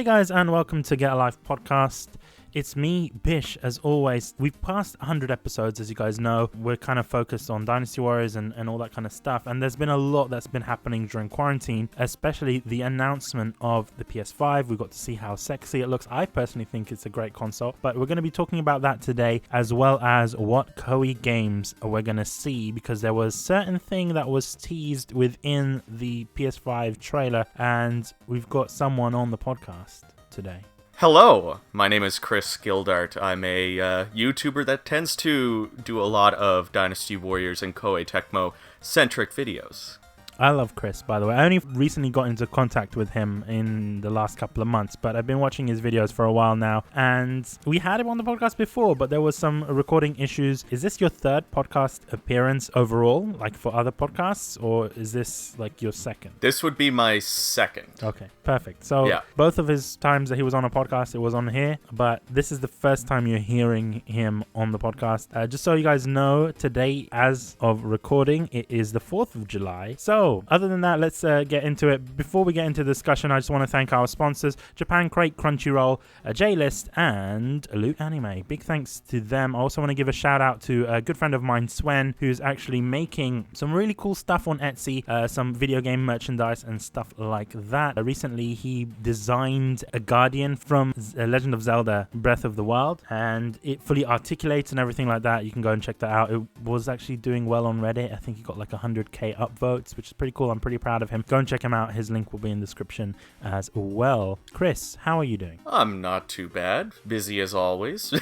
guys, and welcome to Get a Life podcast. It's me, Bish, as always. We've passed 100 episodes, as you guys know. We're kind of focused on Dynasty Warriors and all that kind of stuff. And there's been a lot that's been happening during quarantine, especially the announcement of the PS5. We got to see how sexy it looks. I personally think it's a great console, but we're going to be talking about that today, as well as what Koei games we're going to see, because there was certain thing that was teased within the PS5 trailer, and we've got someone on the podcast today. Hello, my name is Chris Gildart. I'm a YouTuber that tends to do a lot of Dynasty Warriors and Koei Tecmo-centric videos. I love Chris, by the way. I only recently got into contact with him in the last couple of months, but I've been watching his videos for a while now, and we had him on the podcast before, but there was some recording issues. Is this your third podcast appearance overall, like for other podcasts, or is this like your second? This would be my second. Okay, perfect. So Both of his times that he was on a podcast, it was on here, but this is the first time you're hearing him on the podcast. Just so you guys know, today, as of recording, it is the 4th of July. So other than that, let's get into it. Before we get into the discussion, I just want to thank our sponsors, Japan Crate, Crunchyroll, J-List, and Loot Anime. Big thanks to them. I also want to give a shout out to a good friend of mine, Swen, who's actually making some really cool stuff on Etsy, some video game merchandise and stuff like that. Recently, he designed a Guardian from Legend of Zelda Breath of the Wild, and it fully articulates and everything like that. You can go and check that out. It was actually doing well on Reddit. I think he got like 100k upvotes, which is pretty cool. I'm pretty proud of him. Go and check him out. His link will be in the description as well. Chris, how are you doing? I'm not too bad. Busy as always.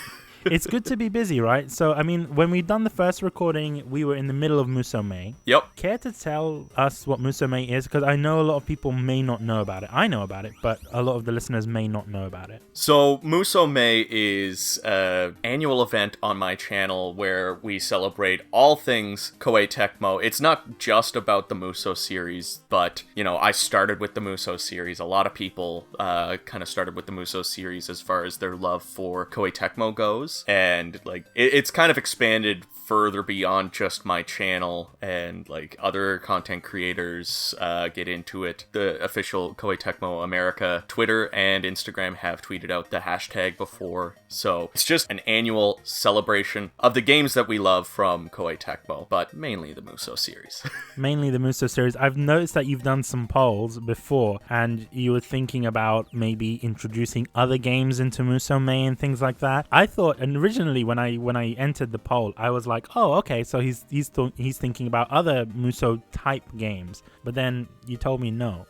It's good to be busy, right? So, I mean, when we done the first recording, we were in the middle of Musou. Yep. Care to tell us what Musou is? Because I know a lot of people may not know about it. I know about it, but a lot of the listeners may not know about it. So, Musou is an annual event on my channel where we celebrate all things Koei Tecmo. It's not just about the Musou series, but, you know, I started with the Musou series. A lot of people kind of started with the Musou series as far as their love for Koei Tecmo goes. And like it's kind of expanded further beyond just my channel, and like other content creators get into it. The official Koei Tecmo America Twitter and Instagram have tweeted out the hashtag before, so it's just an annual celebration of the games that we love from Koei Tecmo, but mainly the Musou series. Mainly the Musou series. I've noticed that you've done some polls before, and you were thinking about maybe introducing other games into Musou and things like that. I thought, and originally when I entered the poll, I was like, oh, okay, so he's thinking about other Musou type games, but then you told me no.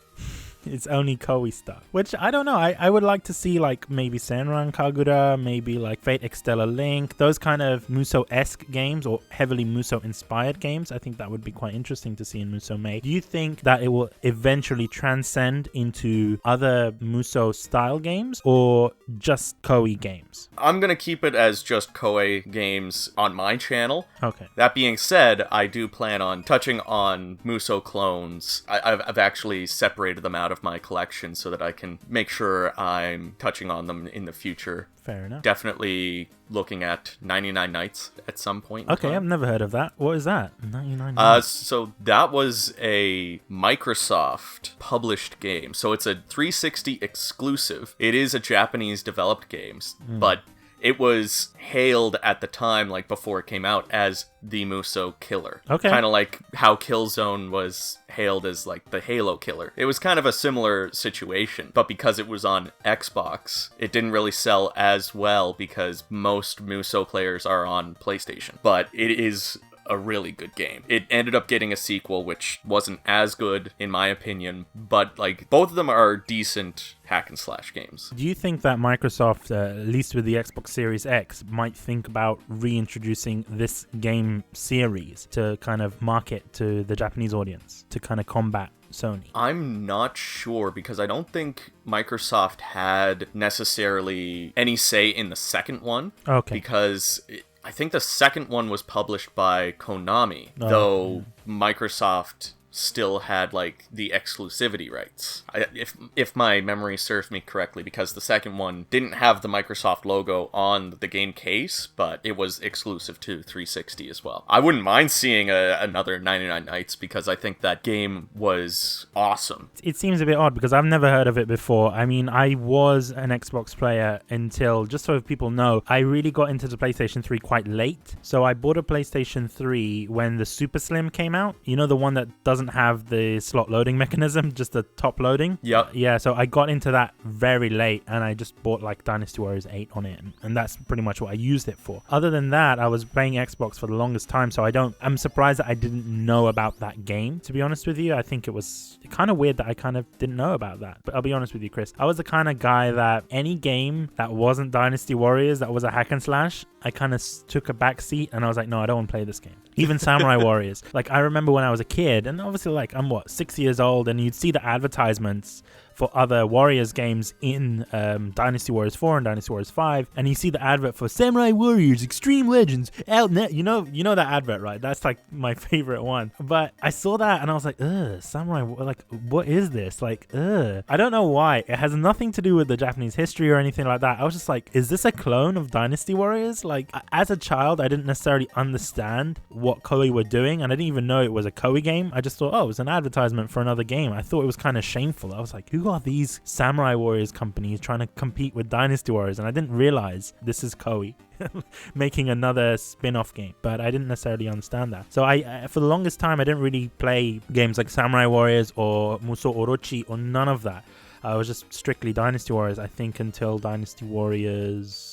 It's only Koei stuff, which I don't know. I would like to see like maybe Senran Kagura, maybe like Fate Extella Link, those kind of Musou-esque games or heavily Musou-inspired games. I think that would be quite interesting to see in Musou Mei. Do you think that it will eventually transcend into other Musou-style games or just Koei games? I'm going to keep it as just Koei games on my channel. Okay. That being said, I do plan on touching on Musou clones. I've actually separated them out of my collection so that I can make sure I'm touching on them in the future. Fair enough. Definitely looking at 99 Nights at some point. Okay, I've never heard of that. What is that? 99 Nights? So that was a Microsoft published game. So it's a 360 exclusive. It is a Japanese developed game, but it was hailed at the time, like before it came out, as the Musou killer. Okay. Kind of like how Killzone was hailed as like the Halo killer. It was kind of a similar situation, but because it was on Xbox, it didn't really sell as well because most Musou players are on PlayStation. But it is a really good game. It ended up getting a sequel, which wasn't as good in my opinion, but like both of them are decent hack and slash games. Do you think that Microsoft, at least with the Xbox Series X, might think about reintroducing this game series to kind of market to the Japanese audience, to kind of combat Sony? I'm not sure because I don't think Microsoft had necessarily any say in the second one. Okay. Because I think the second one was published by Konami, though Microsoft still had like the exclusivity rights. If my memory serves me correctly, because the second one didn't have the Microsoft logo on the game case, but it was exclusive to 360 as well. I wouldn't mind seeing another 99 Nights, because I think that game was awesome. It seems a bit odd because I've never heard of it before. I mean, I was an Xbox player until, just so people know, I really got into the PlayStation 3 quite late. So I bought a PlayStation 3 when the Super Slim came out. You know, the one that doesn't have the slot loading mechanism, just the top loading? Yep. Yeah, so I got into that very late, and I just bought like Dynasty Warriors 8 on it, and that's pretty much what I used it for. Other than that, I was playing Xbox for the longest time, so I'm surprised that I didn't know about that game, to be honest with you. I think it was kind of weird that I kind of didn't know about that. But I'll be honest with you, Chris, I was the kind of guy that any game that wasn't Dynasty Warriors, that was a hack and slash, I kind of took a back seat and I was like, no, I don't want to play this game. Even Samurai Warriors. Like, I remember when I was a kid, and obviously, like, I'm 6 years old, and you'd see the advertisements for other Warriors games in Dynasty Warriors 4 and Dynasty Warriors 5, and you see the advert for Samurai Warriors Extreme Legends out net. You know that advert, right? That's like my favorite one. But I saw that and I was like, ugh, Samurai, like, what is this? Like, ugh. I don't know why. It has nothing to do with the Japanese history or anything like that. I was just like, is this a clone of Dynasty Warriors? Like, as a child, I didn't necessarily understand what Koei were doing, and I didn't even know it was a Koei game. I just thought, oh, it was an advertisement for another game. I thought it was kind of shameful. I was like, who are these Samurai Warriors companies trying to compete with Dynasty Warriors? And I didn't realize this is Koei making another spin-off game, but I didn't necessarily understand that. So I for the longest time, I didn't really play games like Samurai Warriors or Musou Orochi or none of that. I was just strictly Dynasty Warriors, I think, until Dynasty Warriors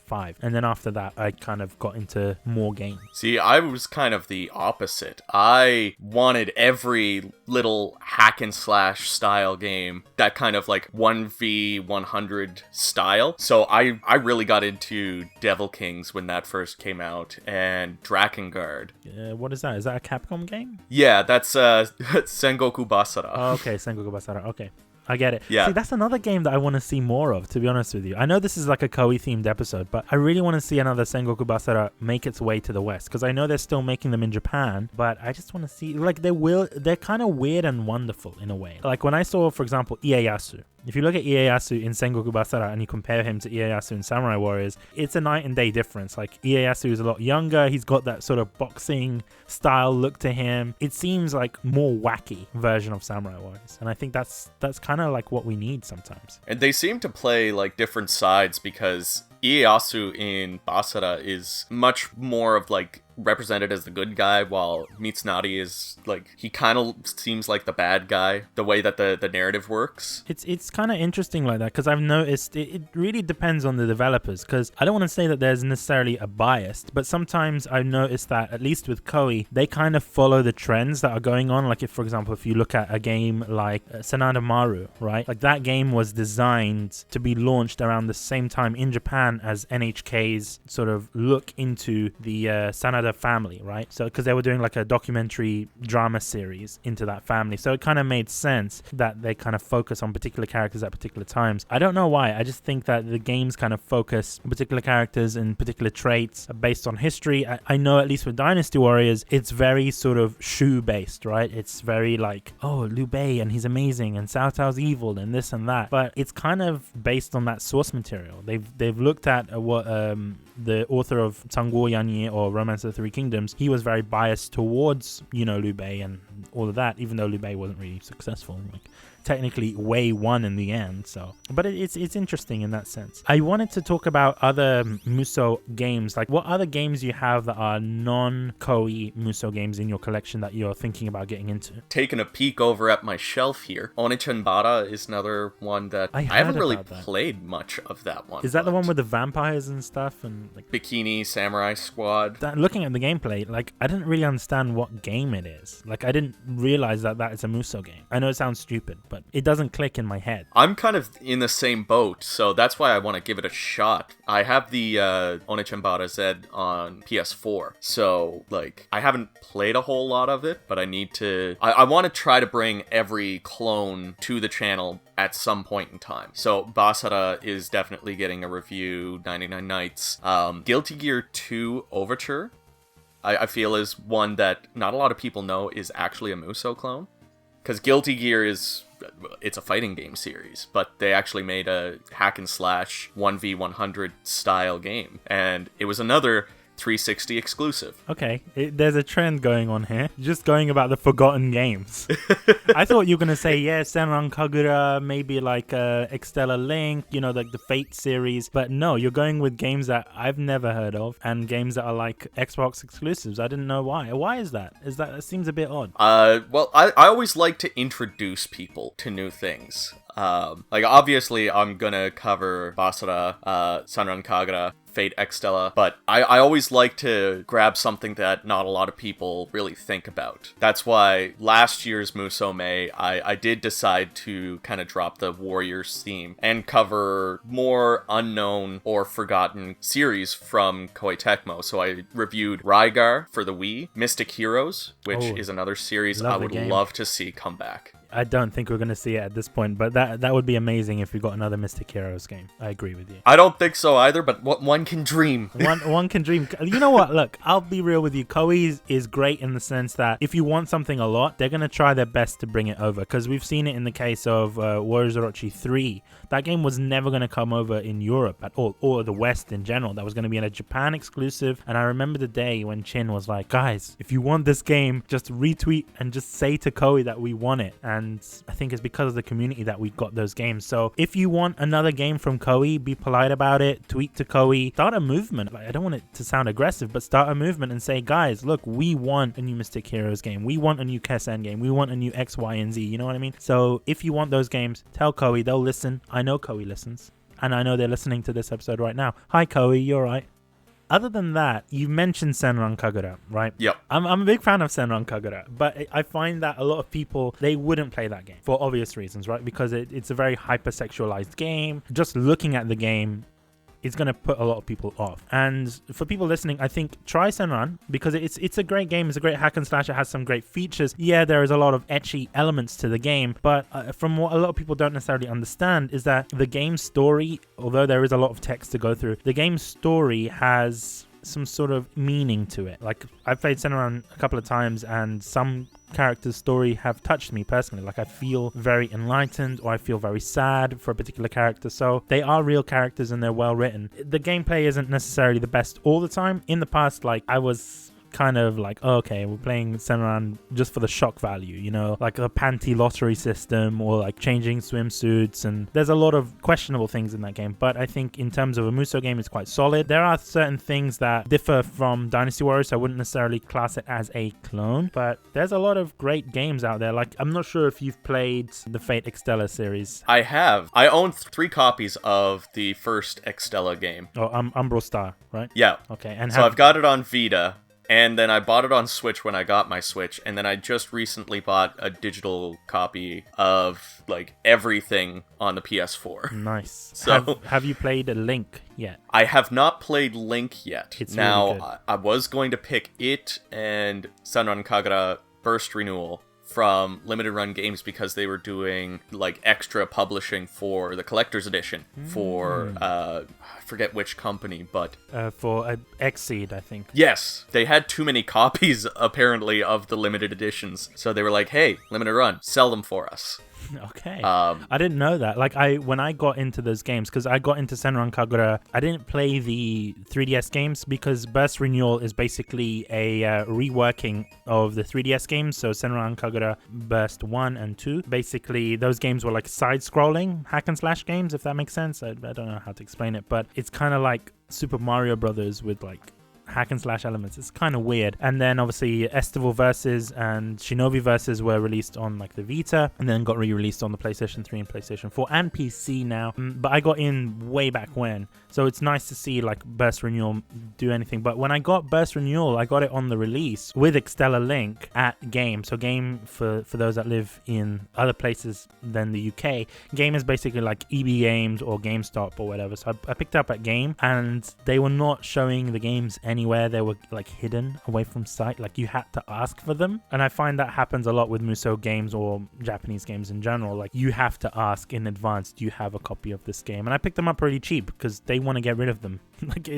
5, and then after that I kind of got into more games. See, I was kind of the opposite. I wanted every little hack and slash style game, that kind of like 1v100 style. So I really got into Devil Kings when that first came out, and Drakengard. What is that? Is that a Capcom game? Yeah, that's Sengoku Basara. Oh, okay, Sengoku Basara. Okay, I get it. Yeah. See, that's another game that I want to see more of, to be honest with you. I know this is like a Koei-themed episode, but I really want to see another Sengoku Basara make its way to the West, because I know they're still making them in Japan, but I just want to see, like, they're kind of weird and wonderful in a way. Like, when I saw, for example, Ieyasu. If you look at Ieyasu in Sengoku Basara and you compare him to Ieyasu in Samurai Warriors, it's a night and day difference. Like, Ieyasu is a lot younger. He's got that sort of boxing style look to him. It seems like more wacky version of Samurai Warriors. And I think that's kind of like what we need sometimes. And they seem to play like different sides, because Ieyasu in Basara is much more of like represented as the good guy, while Mitsunari is like, he kind of seems like the bad guy, the way that the narrative works. It's kind of interesting like that, because I've noticed it really depends on the developers, because I don't want to say that there's necessarily a bias, but sometimes I've noticed that, at least with Koei, they kind of follow the trends that are going on. Like, if, for example, if you look at a game like Sanada Maru, right? Like, that game was designed to be launched around the same time in Japan as NHK's sort of look into the Sanada family, right? So, because they were doing like a documentary drama series into that family, so it kind of made sense that they kind of focus on particular characters at particular times. I don't know why. I just think that the games kind of focus on particular characters and particular traits based on history. I know, at least with Dynasty Warriors, it's very sort of Shu based, right? It's very like, oh, Liu Bei and he's amazing, and Cao Cao's evil, and this and that. But it's kind of based on that source material. They've looked at what the author of Tangguo Yanyi or Romance of the Three Kingdoms, he was very biased towards, Liu Bei and all of that, even though Liu Bei wasn't really successful. Like, technically Wei won in the end. So, but it's interesting in that sense. I wanted to talk about other Musou games. Like, what other games you have that are non-Koei Musou games in your collection that you're thinking about getting into? Taking a peek over at my shelf here, Onechanbara is another one that I haven't really played much of. That one. Is that the one with the vampires and stuff and like Bikini Samurai Squad? Looking at the gameplay, like, I didn't really understand what game it is. Like, I didn't realize that is a Musou game. I know it sounds stupid, but it doesn't click in my head. I'm kind of in the same boat, so that's why I want to give it a shot. I have the Onechanbara Z on PS4, so like, I haven't played a whole lot of it, but I need to. I want to try to bring every clone to the channel at some point in time. So Basara is definitely getting a review. 99 Nights, Guilty Gear 2 Overture, I feel is one that not a lot of people know is actually a Musou clone. Because Guilty Gear it's a fighting game series, but they actually made a hack and slash 1v100 style game. And it was another 360 exclusive. Okay, there's a trend going on here. Just going about the forgotten games. I thought you were going to say, yeah, Senran Kagura, maybe like Extella Link, you know, like the Fate series. But no, you're going with games that I've never heard of and games that are like Xbox exclusives. I didn't know why. Why is that? That seems a bit odd. Well, I always like to introduce people to new things. Like, obviously, I'm gonna cover Basara, Senran Kagura, Fate Extella, but I always like to grab something that not a lot of people really think about. That's why last year's Musou I did decide to kind of drop the Warriors theme and cover more unknown or forgotten series from Koei Tecmo. So I reviewed Rygar for the Wii, Mystic Heroes, which is another series I would love to see come back. I don't think we're going to see it at this point, but that would be amazing if we got another Mystic Heroes game. I agree with you. I don't think so either, but one can dream. One can dream. You know what? Look, I'll be real with you. Koei is great in the sense that if you want something a lot, they're going to try their best to bring it over, because we've seen it in the case of Warriors Orochi 3. That game was never going to come over in Europe at all, or the West in general. That was going to be a Japan exclusive. And I remember the day when Chin was like, guys, if you want this game, just retweet and just say to Koei that we want it. And I think it's because of the community that we got those games. So if you want another game from Koei, be polite about it, tweet to Koei, start a movement. Like, I don't want it to sound aggressive, but start a movement and say, guys, look, we want a new Mystic Heroes game. We want a new Kessen game. We want a new X, Y, and Z. You know what I mean? So if you want those games, tell Koei. They'll listen. I know Koei listens. And I know they're listening to this episode right now. Hi, Koei. You're right. Other than that, you mentioned Senran Kagura, right? Yep. I'm a big fan of Senran Kagura, but I find that a lot of people, they wouldn't play that game for obvious reasons, right? Because it's a very hypersexualized game. Just looking at the game, it's going to put a lot of people off. And for people listening, I think try Senran, because it's a great game. It's a great hack and slash. It has some great features. Yeah, there is a lot of ecchi elements to the game, but from what a lot of people don't necessarily understand is that the game story, although there is a lot of text to go through, the game story has some sort of meaning to it. Like, I've played Senran a couple of times, and some character's story have touched me personally. Like, I feel very enlightened, or I feel very sad for a particular character. So they are real characters and they're well written. The gameplay isn't necessarily the best all the time. In the past, like, I was kind of like, oh, okay, we're playing Senran just for the shock value, you know, like a panty lottery system, or like changing swimsuits, and there's a lot of questionable things in that game. But I think in terms of a Musou game, it's quite solid. There are certain things that differ from Dynasty Warriors, so I wouldn't necessarily class it as a clone, but there's a lot of great games out there. Like, I'm not sure if you've played the Fate Extella series. I have. I own 3 copies of the first Extella game. Oh, Umbral Star, right? Yeah. Okay. And so I've got it on Vita. And then I bought it on Switch when I got my Switch, and then I just recently bought a digital copy of, like, everything on the PS4. Nice. So have you played a Link yet? I have not played Link yet. It's now, really good. I was going to pick it and Senran Kagura Burst Renewal from Limited Run Games, because they were doing like extra publishing for the collector's edition for I forget which company, but for Xseed, I think. Yes, they had too many copies apparently of the limited editions, so they were like, hey, Limited Run, sell them for us. Okay. I didn't know that. Like, when I got into those games, because I got into Senran Kagura, I didn't play the 3DS games, because Burst Renewal is basically a reworking of the 3DS games. So Senran Kagura Burst 1 and 2. Basically, those games were like side-scrolling hack and slash games, if that makes sense. I don't know how to explain it, but it's kind of like Super Mario Brothers with like hack and slash elements. It's kind of weird. And then obviously Estival Versus and Shinobi Versus were released on like the Vita, and then got re-released on the PlayStation 3 and PlayStation 4 and PC now. But I got in way back when, so it's nice to see like Burst Renewal do anything. But when I got Burst Renewal, I got it on the release with Extella Link at Game. So Game, for those that live in other places than the UK, Game is basically like EB Games or GameStop or whatever. So I picked up at Game, and they were not showing the games anywhere. They were like hidden away from sight. Like, you had to ask for them. And I find that happens a lot with Musou games or Japanese games in general. Like, you have to ask in advance, do you have a copy of this game? And I picked them up pretty cheap because they want to get rid of them. Like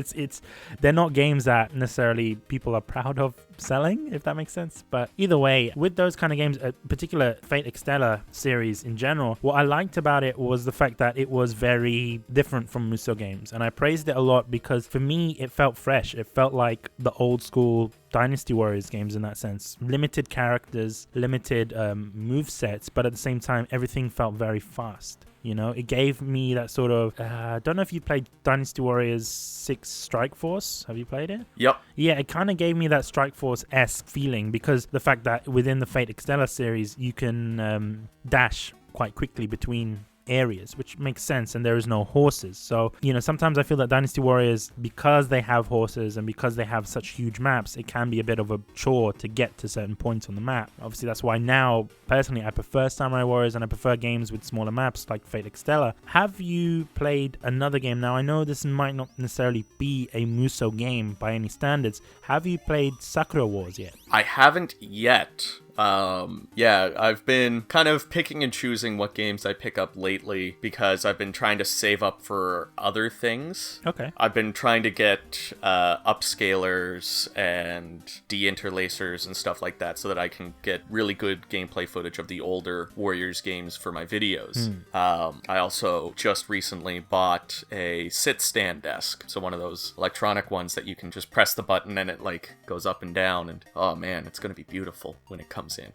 they're not games that necessarily people are proud of selling, if that makes sense. But either way, with those kind of games, a particular Fate Extella series in general, what I liked about it was the fact that it was very different from Musou games, and I praised it a lot because for me it felt fresh. It felt like the old school Dynasty Warriors games in that sense. Limited characters, limited move sets, but at the same time everything felt very fast. You know, it gave me that sort of, I don't know if you played Dynasty Warriors 6 Strike Force. Have you played it? Yep. Yeah, it kind of gave me that Strike Force-esque feeling because the fact that within the Fate Extella series, you can dash quite quickly between areas, which makes sense, and there is no horses. So, you know, sometimes I feel that Dynasty Warriors, because they have horses and because they have such huge maps, it can be a bit of a chore to get to certain points on the map. Obviously, that's why now, personally, I prefer Samurai Warriors and I prefer games with smaller maps like Fate Extella. Have you played another game? Now, I know this might not necessarily be a Musou game by any standards. Have you played Sakura Wars yet? I haven't yet. Yeah, I've been kind of picking and choosing what games I pick up lately because I've been trying to save up for other things. Okay. I've been trying to get upscalers and deinterlacers and stuff like that so that I can get really good gameplay footage of the older Warriors games for my videos. I also just recently bought a sit-stand desk, so one of those electronic ones that you can just press the button and it like goes up and down, and oh man, it's gonna be beautiful when it comes in.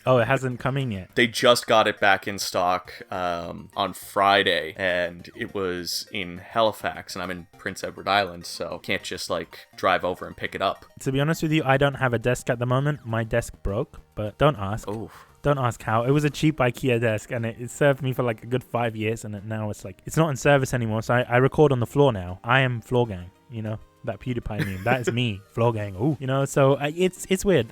Oh, it hasn't come in yet. They just got it back in stock on Friday, and it was in Halifax, and I'm in Prince Edward Island, so can't just like drive over and pick it up. To be honest with you, I don't have a desk at the moment. My desk broke, but don't ask. Oh. Don't ask how. It was a cheap IKEA desk, and it served me for like a good 5 years, and now it's like, it's not in service anymore, so I record on the floor now. I am Floor Gang, you know? That PewDiePie meme. That is me, Floor Gang. Ooh, you know. So it's weird.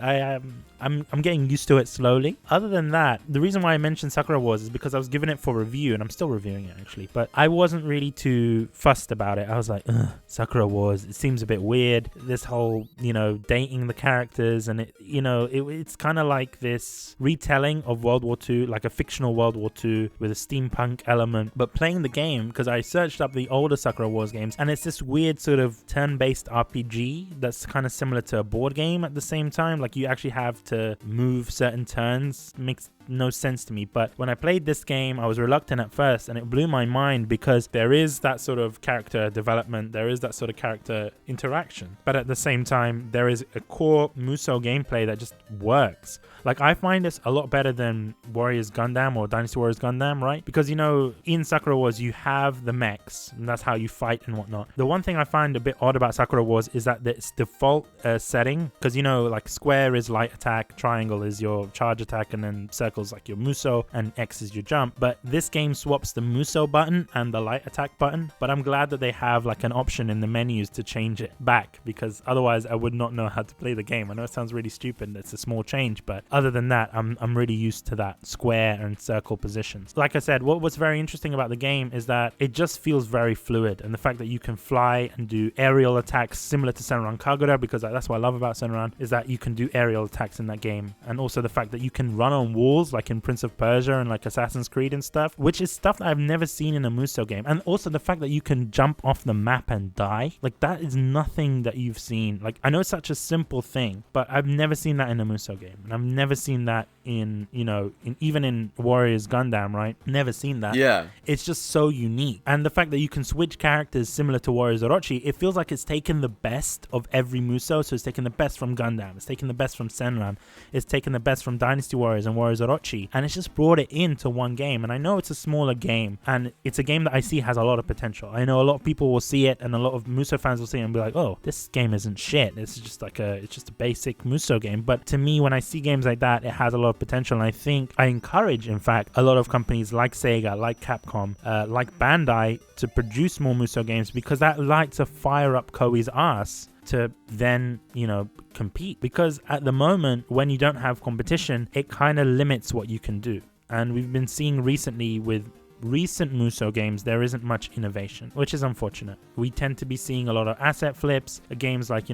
I'm getting used to it slowly. Other than that, the reason why I mentioned Sakura Wars is because I was given it for review, and I'm still reviewing it actually. But I wasn't really too fussed about it. I was like, Sakura Wars. It seems a bit weird. This whole, you know, dating the characters, and it's kind of like this retelling of World War II, like a fictional World War II with a steampunk element. But playing the game, because I searched up the older Sakura Wars games, and it's this weird sort of turn-based RPG that's kind of similar to a board game at the same time. Like you actually have to move certain turns. Makes no sense to me. But when I played this game, I was reluctant at first, and it blew my mind because there is that sort of character development, there is that sort of character interaction, but at the same time there is a core Musou gameplay that just works. Like I find this a lot better than Warriors Gundam or Dynasty Warriors Gundam, right? Because, you know, in Sakura Wars you have the mechs, and that's how you fight and whatnot. The one thing I find a bit odd about Sakura Wars is that its default setting, because, you know, like square is light attack, triangle is your charge attack, and then circle like your Musou, and X is your jump. But this game swaps the Musou button and the light attack button, but I'm glad that they have like an option in the menus to change it back, because otherwise I would not know how to play the game. I know it sounds really stupid, it's a small change, but other than that, I'm really used to that square and circle positions. Like I said, what's very interesting about the game is that it just feels very fluid, and the fact that you can fly and do aerial attacks similar to Senran Kagura, because that's what I love about Senran, is that you can do aerial attacks in that game, and also the fact that you can run on walls like in Prince of Persia and like Assassin's Creed and stuff, which is stuff that I've never seen in a Musou game. And also the fact that you can jump off the map and die, like that is nothing that you've seen. Like I know it's such a simple thing, but I've never seen that in a Musou game, and I've never seen that in, you know, even in Warriors Gundam, right? Never seen that. Yeah. It's just so unique. And the fact that you can switch characters similar to Warriors Orochi, it feels like it's taken the best of every Musou. So it's taken the best from Gundam, it's taken the best from Senran, it's taken the best from Dynasty Warriors and Warriors Orochi, and it's just brought it into one game. And I know it's a smaller game, and it's a game that I see has a lot of potential. I know a lot of people will see it, and a lot of Musou fans will see it and be like, oh, this game isn't shit, it's just a basic Musou game. But to me, when I see games like that, it has a lot of potential, and I think I encourage, in fact, a lot of companies like Sega, like Capcom, like Bandai to produce more Musou games, because that lights a fire up Koei's ass to then, you know, compete. Because at the moment, when you don't have competition, it kind of limits what you can do. And we've been seeing recently with recent Musou games, there isn't much innovation, which is unfortunate. We tend to be seeing a lot of asset flips, games like,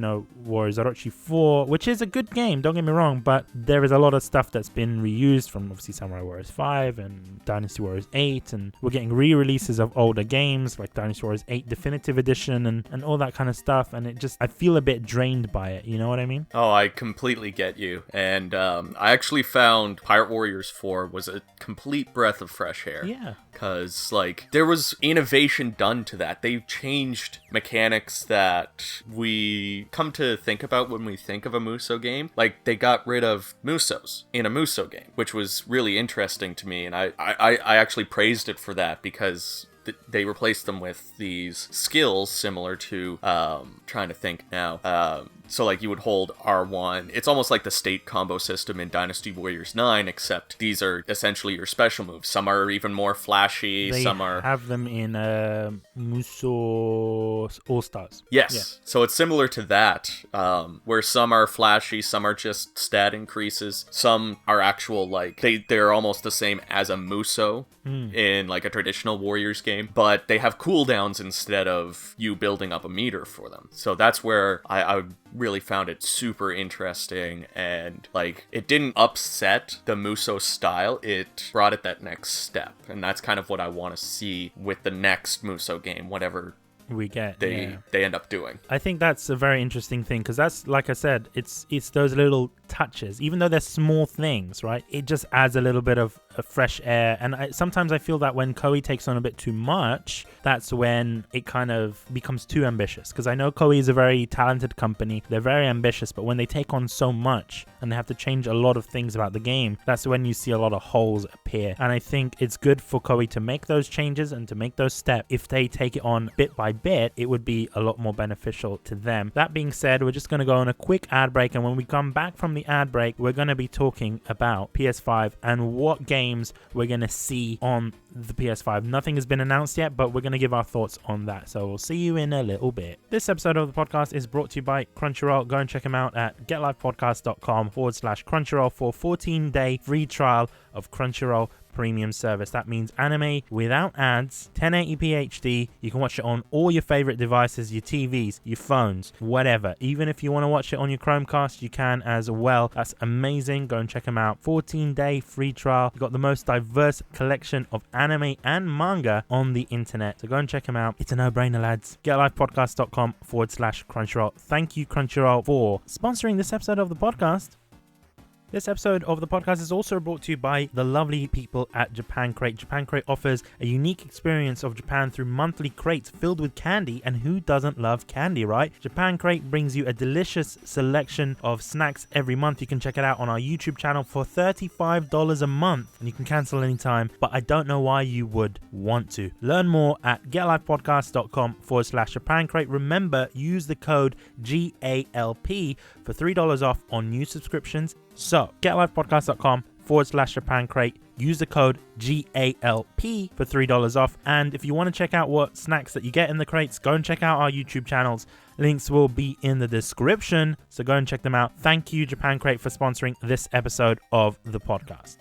Warriors Orochi 4, which is a good game, don't get me wrong, but there is a lot of stuff that's been reused from obviously Samurai Warriors 5 and Dynasty Warriors 8, and we're getting re-releases of older games like Dynasty Warriors 8 Definitive Edition and all that kind of stuff, and I feel a bit drained by it, you know what I mean? Oh, I completely get you. And I actually found Pirate Warriors 4 was a complete breath of fresh air. Yeah. Because, there was innovation done to that. They've changed mechanics that we come to think about when we think of a Musou game. They got rid of Musous in a Musou game, which was really interesting to me. And I actually praised it for that because they replaced them with these skills similar to, trying to think now, so you would hold R1. It's almost like the state combo system in Dynasty Warriors 9, except these are essentially your special moves. Some are even more flashy, some are... They have them in Musou All-Stars. Yes, yeah. So it's similar to that, where some are flashy, some are just stat increases, some are actual, they're almost the same as a Musou in, a traditional Warriors game, but they have cooldowns instead of you building up a meter for them. So that's where I really found it super interesting, and it didn't upset the Musou style, it brought it that next step, and that's kind of what I want to see with the next Musou game, whatever we get they end up doing. I think that's a very interesting thing, because that's, like I said, it's those little touches, even though they're small things, right? It just adds a little bit of fresh air, and sometimes I feel that when Koei takes on a bit too much, that's when it kind of becomes too ambitious, because I know Koei is a very talented company, they're very ambitious, but when they take on so much and they have to change a lot of things about the game, that's when you see a lot of holes appear. And I think it's good for Koei to make those changes and to make those steps. If they take it on bit by bit, it would be a lot more beneficial to them. That being said, we're just going to go on a quick ad break, and when we come back from the ad break, we're going to be talking about PS5 and what games we're going to see on the PS5. Nothing has been announced yet, but we're going to give our thoughts on that. So we'll see you in a little bit. This episode of the podcast is brought to you by Crunchyroll. Go and check them out at getlifepodcast.com/Crunchyroll for a 14-day free trial of Crunchyroll premium service. That means anime without ads, 1080p HD. You can watch it on all your favorite devices, your TVs, your phones, whatever. Even if you want to watch it on your Chromecast, you can as well. That's amazing. Go and check them out. 14-day free trial. You've got the most diverse collection of anime and manga on the internet. So go and check them out. It's a no-brainer, lads. getlifepodcast.com/Crunchyroll. Thank you, Crunchyroll, for sponsoring this episode of the podcast. This episode of the podcast is also brought to you by the lovely people at Japan Crate. Japan Crate offers a unique experience of Japan through monthly crates filled with candy, and who doesn't love candy, right? Japan Crate brings you a delicious selection of snacks every month. You can check it out on our YouTube channel for $35 a month, and you can cancel anytime, but I don't know why you would want to. Learn more at getlifepodcast.com/Japan Crate. Remember, use the code GALP for $3 off on new subscriptions. So, getlifepodcast.com/Japan Crate. Use the code GALP for $3 off. And if you want to check out what snacks that you get in the crates, go and check out our YouTube channels. Links will be in the description, so go and check them out. Thank you, Japan Crate, for sponsoring this episode of the podcast.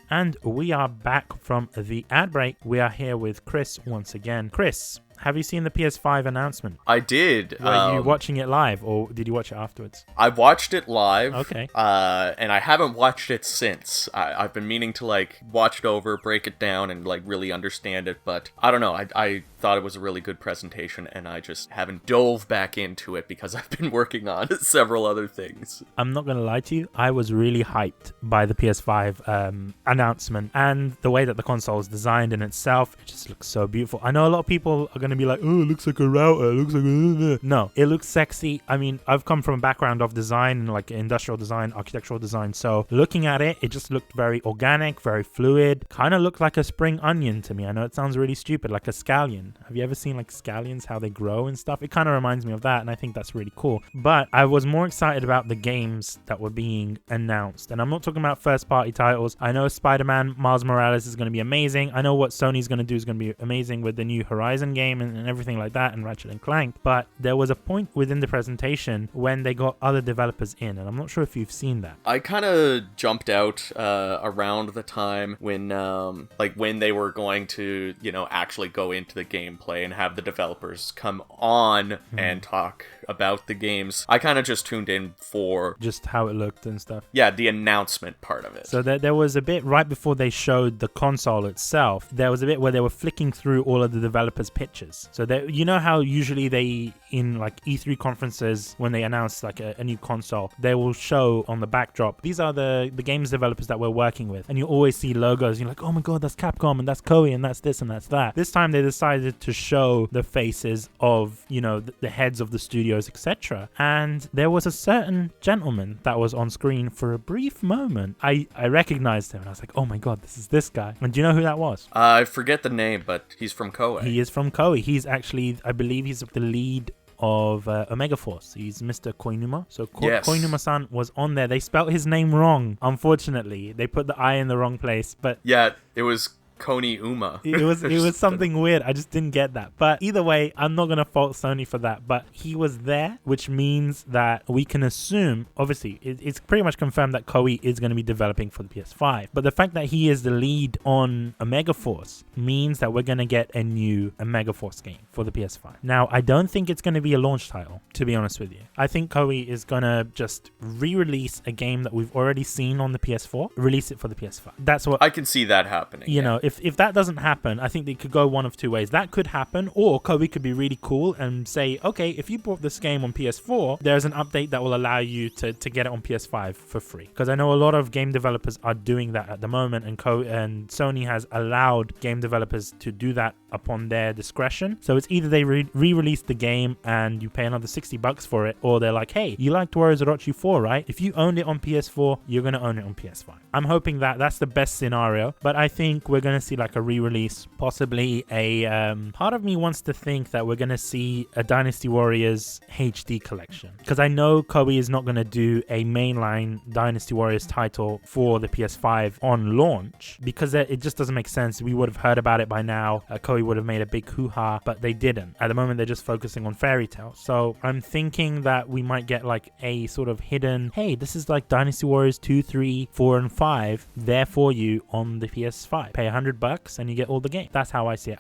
And we are back from the ad break. We are here with Chris once again. Chris, have you seen the PS5 announcement? I did. Were you watching it live, or did you watch it afterwards? I watched it live. Okay. And I haven't watched it since. I've been meaning to watch it over, break it down, and really understand it. But I don't know. I thought it was a really good presentation, and I just haven't dove back into it because I've been working on several other things. I'm not gonna lie to you. I was really hyped by the PS5 announcement, and the way that the console is designed in itself. It just looks so beautiful. I know a lot of people are gonna be like, oh, it looks like a router, it looks like a... No, it looks sexy. I mean, I've come from a background of design, industrial design, architectural design, so looking at it, it just looked very organic, very fluid, kind of looked like a spring onion to me. I know it sounds really stupid, like a scallion. scallion. Have you ever seen like scallions, how they grow and stuff? It kind of reminds me of that, and I think that's really cool. But I was more excited about the games that were being announced, and I'm not talking about first-party titles. I know Spider-Man Miles Morales is going to be amazing. I know what Sony's going to do is going to be amazing with the new Horizon game and everything like that, and Ratchet and Clank. But there was a point within the presentation when they got other developers in, and I'm not sure if you've seen that. I kind of jumped out around the time when when they were going to, actually go into the gameplay and have the developers come on and talk about the games. I kind of just tuned in for just how it looked and stuff. Yeah, the announcement part of it. So there was a bit right before they showed the console itself. There was a bit where they were flicking through all of the developers' pictures. So you know how usually they, in like E3 conferences, when they announce like a new console, they will show on the backdrop, these are the games developers that we're working with. And you always see logos. You're like, oh my god, that's Capcom and that's Koei and that's this and that's that. This time they decided to show the faces of, the heads of the studios, etc. And there was a certain gentleman that was on screen for a brief moment. I recognized him and I was like, oh my god, this is this guy. And do you know who that was? I forget the name, but he's from Koei. He is from Koei. He's actually, I believe he's the lead of Omega Force. He's Mr. Koinuma. So yes. Koinuma-san was on there. They spelt his name wrong, unfortunately. They put the I in the wrong place. But yeah, it was Koni Uma. It was something weird. I just didn't get that. But either way, I'm not going to fault Sony for that. But he was there, which means that we can assume, obviously, it's pretty much confirmed that Koei is going to be developing for the PS5. But the fact that he is the lead on Omega Force means that we're going to get a new Omega Force game for the PS5. Now, I don't think it's going to be a launch title, to be honest with you. I think Koei is going to just re-release a game that we've already seen on the PS4, release it for the PS5. That's what I can see that happening. If that doesn't happen, I think they could go one of two ways. That could happen, or Koei could be really cool and say, okay, if you bought this game on PS4, there's an update that will allow you to get it on PS5 for free. Because I know a lot of game developers are doing that at the moment, and Sony has allowed game developers to do that upon their discretion. So it's either they re-release the game and you pay another $60 for it, or they're like, hey, you liked Warriors Orochi 4, right? If you owned it on PS4, you're going to own it on PS5. I'm hoping that that's the best scenario, but I think we're going to see like a re-release, possibly a part of me wants to think that we're going to see a Dynasty Warriors HD collection, because I know Koei is not going to do a mainline Dynasty Warriors title for the PS5 on launch, because it just doesn't make sense. We would have heard about it by now. Koei would have made a big hoo-ha, but they didn't. At the moment, they're just focusing on Fairy Tail. So I'm thinking that we might get like a sort of hidden, hey, this is like Dynasty Warriors 2, 3, 4, and 5 there for you on the PS5. Pay $100 and you get all the game. That's how I see it.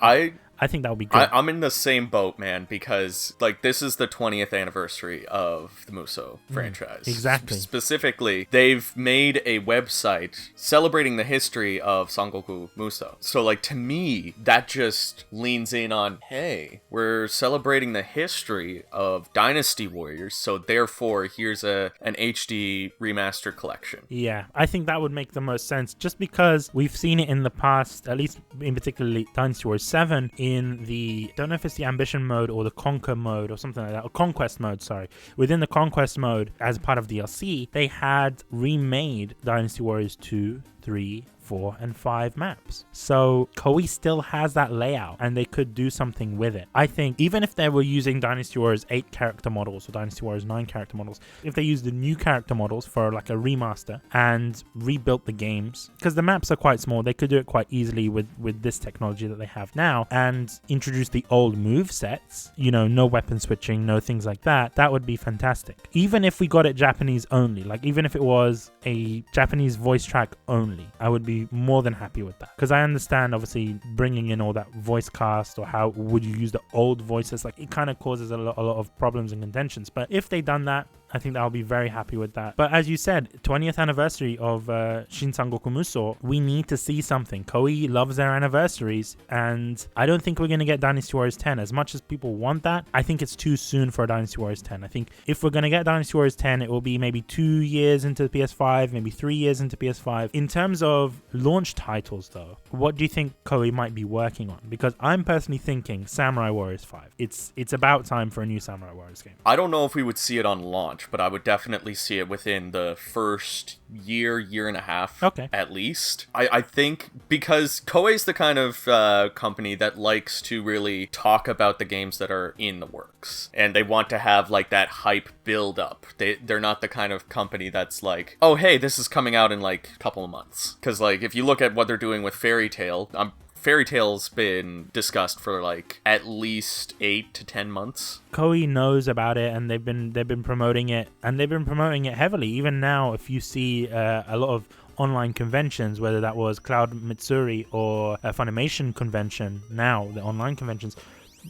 I think that would be good. I'm in the same boat, man, because like this is the 20th anniversary of the Musou franchise. Exactly. Specifically, they've made a website celebrating the history of Sangoku Musou. So like to me, that just leans in on, hey, we're celebrating the history of Dynasty Warriors, so therefore here's an HD remastered collection. Yeah, I think that would make the most sense, just because we've seen it in the past, at least in particularly Dynasty Warriors 7, in the, don't know if it's the ambition mode or the conquer mode or something like that, or conquest mode, sorry. Within the conquest mode, as part of DLC, they had remade Dynasty Warriors 2, 3, 4, and 5 maps. So Koei still has that layout and they could do something with it. I think even if they were using Dynasty Warriors 8 character models or Dynasty Warriors 9 character models, if they used the new character models for like a remaster and rebuilt the games, because the maps are quite small, they could do it quite easily with this technology that they have now, and introduce the old move sets, no weapon switching, no things like that, that would be fantastic. Even if we got it Japanese only, like even if it was a Japanese voice track only, I would be more than happy with that, because I understand obviously bringing in all that voice cast, or how would you use the old voices, like it kind of causes a lot of problems and contentions. But if they done that, I think I'll be very happy with that. But as you said, 20th anniversary of Shin Sangoku Musou, we need to see something. Koei loves their anniversaries, and I don't think we're going to get Dynasty Warriors 10. As much as people want that, I think it's too soon for a Dynasty Warriors 10. I think if we're going to get Dynasty Warriors 10, it will be maybe 2 years into the PS5, maybe 3 years into PS5. In terms of launch titles, though, what do you think Koei might be working on? Because I'm personally thinking Samurai Warriors 5. It's about time for a new Samurai Warriors game. I don't know if we would see it on launch. launch, but I would definitely see it within the first year and a half, at least. I think because Koei's the kind of company that likes to really talk about the games that are in the works, and they want to have like that hype build up. They're not the kind of company that's like, oh hey, this is coming out in like a couple of months. Because like if you look at what they're doing with Fairy Tail, Fairy Tail's been discussed for like at least 8 to 10 months. Koei knows about it, and they've been promoting it, and they've been promoting it heavily. Even now, if you see a lot of online conventions, whether that was Cloud Mitsuri or a Funimation convention, now the online conventions,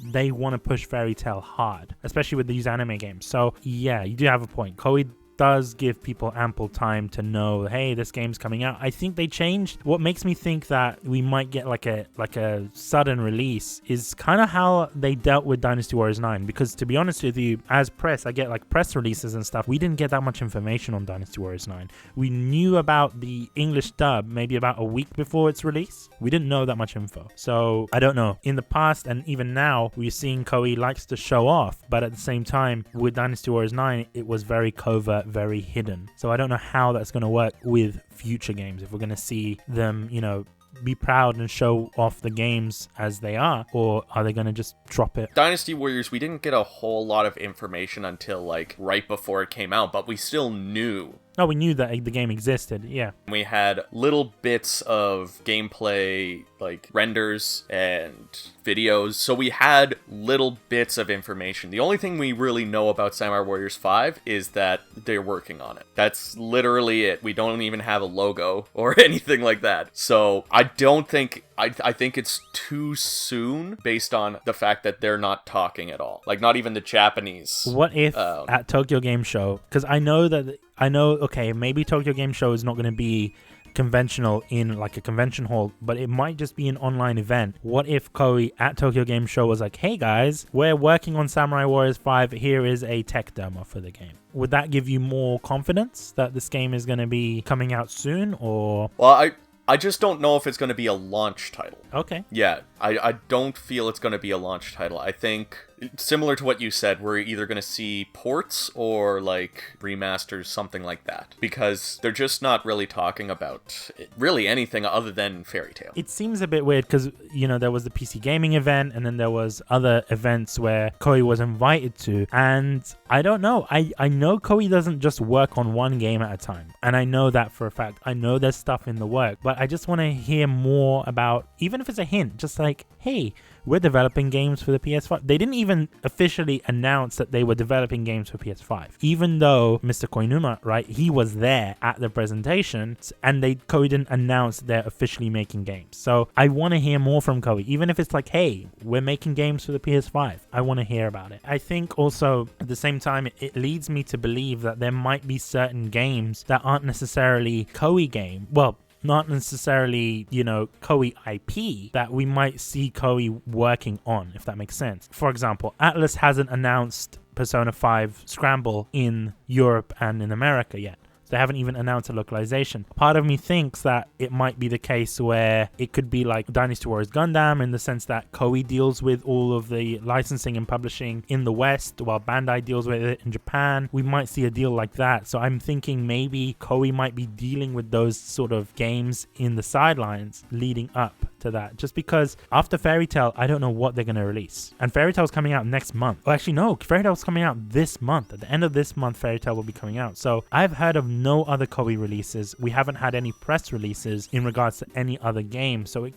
they want to push Fairy Tail hard, especially with these anime games. So yeah, you do have a point. Koei does give people ample time to know, hey, this game's coming out. I think they changed. What makes me think that we might get like a sudden release is kind of how they dealt with Dynasty Warriors 9. Because to be honest with you, as press, I get like press releases and stuff. We didn't get that much information on Dynasty Warriors 9. We knew about the English dub maybe about a week before its release. We didn't know that much info. So I don't know. In the past and even now, we're seeing Koei likes to show off, but at the same time, with Dynasty Warriors 9, it was very covert, very hidden. So I don't know how that's going to work with future games. If we're going to see them, be proud and show off the games as they are, or are they going to just drop it? Dynasty Warriors, we didn't get a whole lot of information until like right before it came out, but we still knew. Oh, we knew that the game existed, yeah. We had little bits of gameplay, like renders and videos, so we had little bits of information. The only thing we really know about Samurai Warriors 5 is that they're working on it. That's literally it. We don't even have a logo or anything like that. So I don't think... I think it's too soon based on the fact that they're not talking at all. Like, not even the Japanese. What if at Tokyo Game Show, because I know, okay, maybe Tokyo Game Show is not going to be conventional in like a convention hall, but it might just be an online event. What if Koei at Tokyo Game Show was like, hey guys, we're working on Samurai Warriors 5, here is a tech demo for the game? Would that give you more confidence that this game is going to be coming out soon, or... Well, I just don't know if it's going to be a launch title. Okay. Yeah, I don't feel it's going to be a launch title. I think, similar to what you said, we're either going to see ports or, like, remasters, something like that. Because they're just not really talking about really anything other than Fairy Tail. It seems a bit weird because, there was the PC gaming event, and then there was other events where Koei was invited to. And I don't know. I know Koei doesn't just work on one game at a time. And I know that for a fact. I know there's stuff in the work. But I just want to hear more about, even if it's a hint, just like, hey, we're developing games for the PS5. They didn't even officially announce that they were developing games for PS5. Even though Mr. Koinuma, right, he was there at the presentation, and Koei didn't announce they're officially making games. So I want to hear more from Koei, even if it's like, hey, we're making games for the PS5. I want to hear about it. I think also at the same time, it leads me to believe that there might be certain games that aren't necessarily Koei game. Well, not necessarily, Koei IP that we might see Koei working on, if that makes sense. For example, Atlas hasn't announced Persona 5 Scramble in Europe and in America yet. They haven't even announced a localization. Part of me thinks that it might be the case where it could be like Dynasty Warriors Gundam, in the sense that Koei deals with all of the licensing and publishing in the West, while Bandai deals with it in Japan. We might see a deal like that. So I'm thinking maybe Koei might be dealing with those sort of games in the sidelines leading up to that. Just because after Fairy Tail, I don't know what they're going to release. And Fairy Tail's coming out next month. Well, actually, no. Fairy Tail's coming out this month. At the end of this month, Fairy Tail will be coming out. So I've heard of no other Koei releases. We haven't had any press releases in regards to any other game. So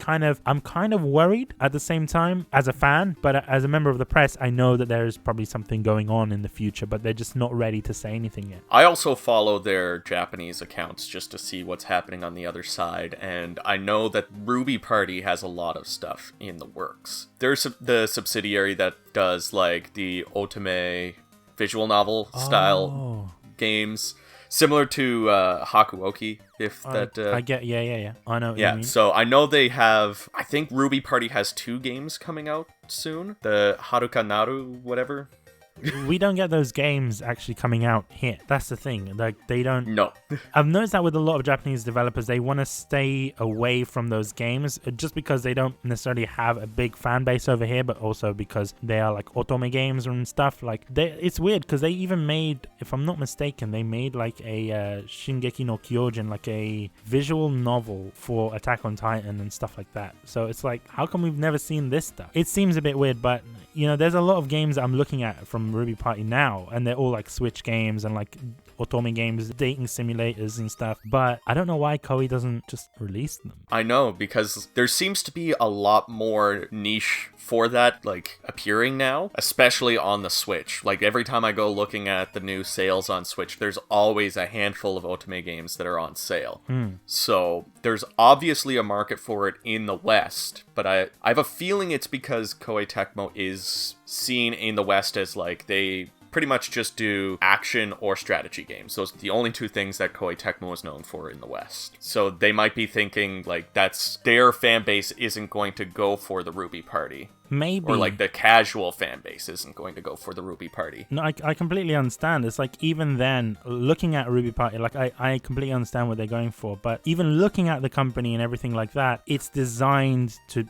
I'm kind of worried at the same time as a fan, but as a member of the press, I know that there is probably something going on in the future, but they're just not ready to say anything yet. I also follow their Japanese accounts just to see what's happening on the other side, and I know that Ruby Party has a lot of stuff in the works. There's the subsidiary that does like the otome visual novel style games, similar to Hakuoki, if that... I get, yeah. I know what you mean. So I know they have... I think Ruby Party has 2 games coming out soon. The Haruka Naru, whatever. we don't get those games actually coming out here. That's the thing. Like, they don't. No. I've noticed that with a lot of Japanese developers, they want to stay away from those games just because they don't necessarily have a big fan base over here, but also because they are like otome games and stuff. Like, it's weird because they even made, if I'm not mistaken, they made like a Shingeki no Kyojin, like a visual novel for Attack on Titan and stuff like that. So it's like, how come we've never seen this stuff? It seems a bit weird, but you know, there's a lot of games I'm looking at from Ruby Party now, and they're all like Switch games and like otome games, dating simulators and stuff, but I don't know why Koei doesn't just release them. I know, because there seems to be a lot more niche for that, like, appearing now, especially on the Switch. Like, every time I go looking at the new sales on Switch, there's always a handful of otome games that are on sale. So there's obviously a market for it in the West, but I have a feeling it's because Koei Tecmo is seen in the West as, like, they pretty much just do action or strategy games. Those are the only two things that Koei Tecmo is known for in the West. So they might be thinking, like, that's their fan base isn't going to go for the Ruby Party. Maybe. Or, like, the casual fan base isn't going to go for the Ruby Party. No, I completely understand. It's like, even then, looking at Ruby Party, like, I completely understand what they're going for. But even looking at the company and everything like that, it's designed to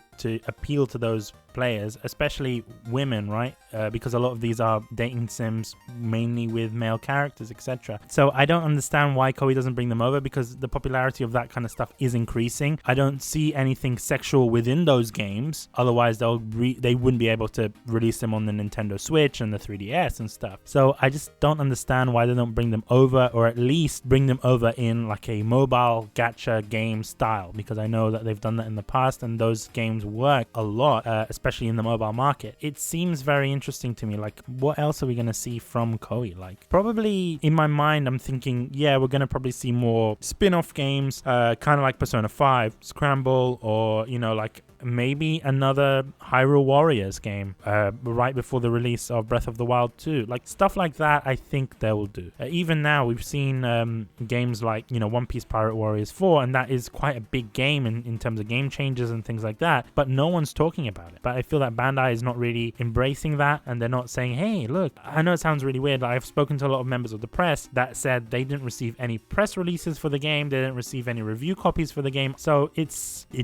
appeal to those players, especially women, right? Because a lot of these are dating sims, mainly with male characters, etc. So I don't understand why Koei doesn't bring them over, because the popularity of that kind of stuff is increasing. I don't see anything sexual within those games. Otherwise, they wouldn't be able to release them on the Nintendo Switch and the 3DS and stuff. So I just don't understand why they don't bring them over, or at least bring them over in like a mobile gacha game style, because I know that they've done that in the past and those games work a lot, especially in the mobile market. It seems very interesting to me. Like, what else are we going to see from Koei? Like, probably in my mind, I'm thinking, yeah, we're going to probably see more spin-off games, kind of like Persona 5, Scramble, or, you know, like maybe another Hyrule Warriors game right before the release of Breath of the Wild 2. Like, stuff like that, I think they will do. Even now, we've seen games like, you know, One Piece Pirate Warriors 4, and that is quite a big game in terms of game changes and things like that, but no one's talking about it. But I feel that Bandai is not really embracing that, and they're not saying, hey, look, I know it sounds really weird, I've spoken to a lot of members of the press that said they didn't receive any press releases for the game, they didn't receive any review copies for the game, so it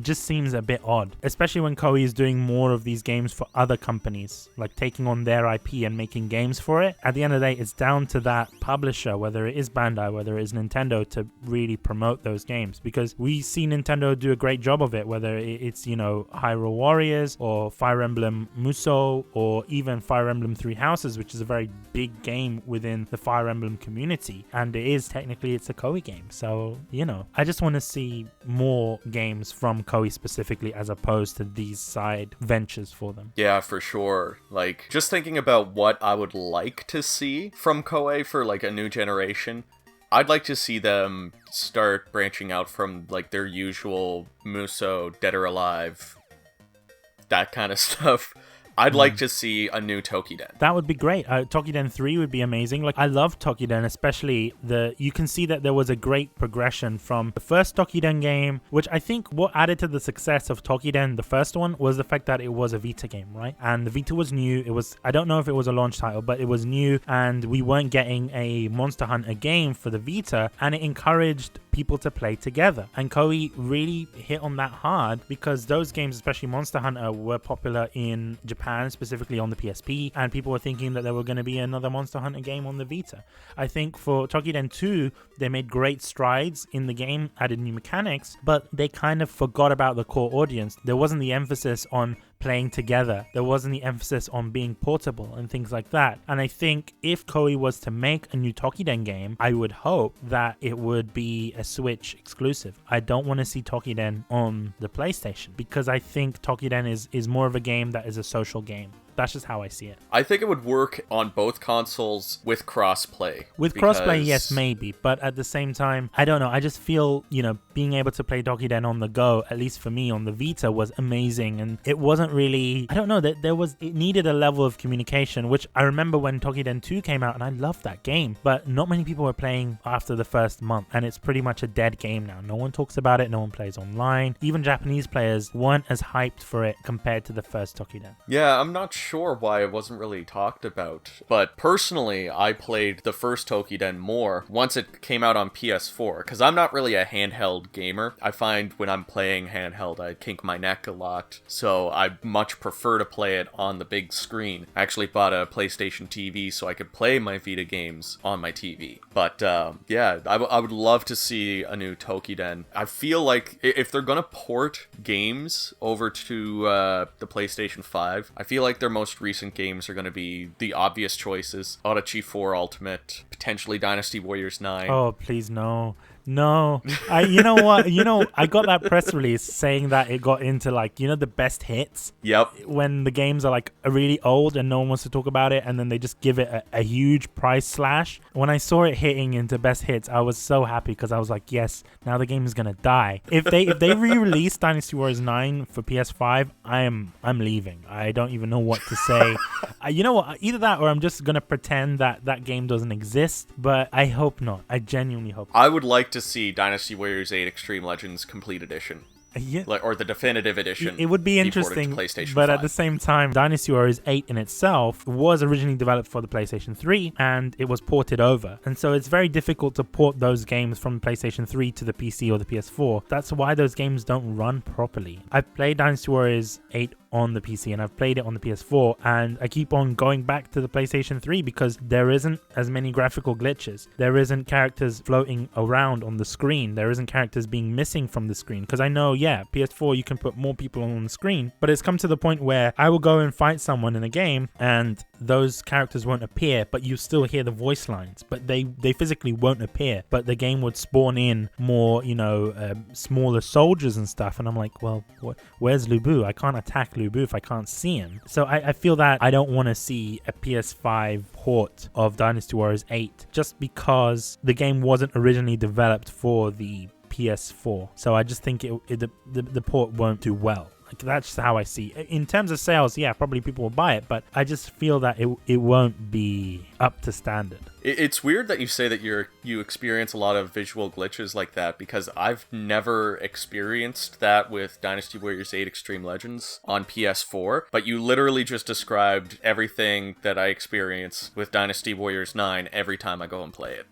just seems a bit odd, especially when Koei is doing more of these games for other companies, like taking on their IP and making games for it. At the end of the day, it's down to that publisher, whether it is Bandai, whether it is Nintendo, to really promote those games, because we see Nintendo do a great job of it, whether it's, you know, Hyrule Warriors or Fire Emblem Musou, or even Fire Emblem Three Houses, which is a very big game within the Fire Emblem community, and it's a Koei game. So, you know, I just want to see more games from Koei specifically, as opposed to these side ventures for them. Yeah, for sure. Like, just thinking about what I would like to see from Koei for, like, a new generation, I'd like to see them start branching out from, like, their usual Musou, Dead or Alive, that kind of stuff. I'd like to see a new Tokiden. That would be great. Tokiden 3 would be amazing. Like, I love Tokiden, especially you can see that there was a great progression from the first Tokiden game, which I think what added to the success of Tokiden, the first one, was the fact that it was a Vita game, right? And the Vita was new. I don't know if it was a launch title, but it was new, and we weren't getting a Monster Hunter game for the Vita, and it encouraged people to play together. And Koei really hit on that hard, because those games, especially Monster Hunter, were popular in Japan, specifically on the PSP, and people were thinking that there were going to be another Monster Hunter game on the Vita. I think for Tokiden 2, they made great strides in the game, added new mechanics, but they kind of forgot about the core audience. There wasn't the emphasis on playing together. There wasn't the emphasis on being portable and things like that. And I think if Koei was to make a new Tokiden game, I would hope that it would be a Switch exclusive. I don't want to see Tokiden on the PlayStation, because I think Tokiden is more of a game that is a social game. That's just how I see it. I think it would work on both consoles with crossplay. With crossplay, yes, maybe. But at the same time, I don't know. I just feel, you know, being able to play Tokiden on the go, at least for me on the Vita, was amazing. And it wasn't really, I don't know, that it needed a level of communication, which I remember when Tokiden 2 came out, and I loved that game. But not many people were playing after the first month, and it's pretty much a dead game now. No one talks about it. No one plays online. Even Japanese players weren't as hyped for it compared to the first Tokiden. Yeah, I'm not sure why it wasn't really talked about, but personally, I played the first Tokiden more once it came out on PS4, because I'm not really a handheld gamer. I find when I'm playing handheld, I kink my neck a lot, so I much prefer to play it on the big screen. I actually bought a PlayStation TV so I could play my Vita games on my TV. But yeah, I would love to see a new Tokiden. I feel like if they're gonna port games over to the PlayStation 5, I feel like their most recent games are gonna be the obvious choices: Orochi 4 Ultimate, potentially Dynasty Warriors 9. Oh, please no. No, you know what? I got that press release saying that it got into like, the best hits. Yep. When the games are like really old and no one wants to talk about it, and then they just give it a huge price slash. When I saw it hitting into best hits, I was so happy because I was like, yes, now the game is gonna die. If they re-release Dynasty Warriors 9 for PS5, I'm leaving. I don't even know what to say. You know what? Either that or I'm just gonna pretend that game doesn't exist. But I hope not. I genuinely hope not. I would like to see Dynasty Warriors 8 Extreme Legends Complete Edition. Yeah. Or the definitive edition. It would be interesting, but at the same time, Dynasty Warriors 8 in itself was originally developed for the PlayStation 3, and it was ported over. And so it's very difficult to port those games from PlayStation 3 to the PC or the PS4. That's why those games don't run properly. I've played Dynasty Warriors 8 on the PC, and I've played it on the PS4, and I keep on going back to the PlayStation 3 because there isn't as many graphical glitches. There isn't characters floating around on the screen. There isn't characters being missing from the screen. Because I know, yeah, PS4 you can put more people on the screen, but it's come to the point where I will go and fight someone in a game and those characters won't appear, but you still hear the voice lines, but they physically won't appear, but the game would spawn in more, smaller soldiers and stuff, and I'm like, well, where's Lubu? I can't attack Lubu if I can't see him. So I feel that I don't want to see a PS5 port of Dynasty Warriors 8 just because the game wasn't originally developed for the PS4. So I just think the port won't do well. Like, that's how I see it. In terms of sales, yeah, probably people will buy it, but I just feel that it won't be up to standard. It's weird that you say that you experience a lot of visual glitches like that, because I've never experienced that with Dynasty Warriors 8 Extreme Legends on PS4, but you literally just described everything that I experience with Dynasty Warriors 9 every time I go and play it.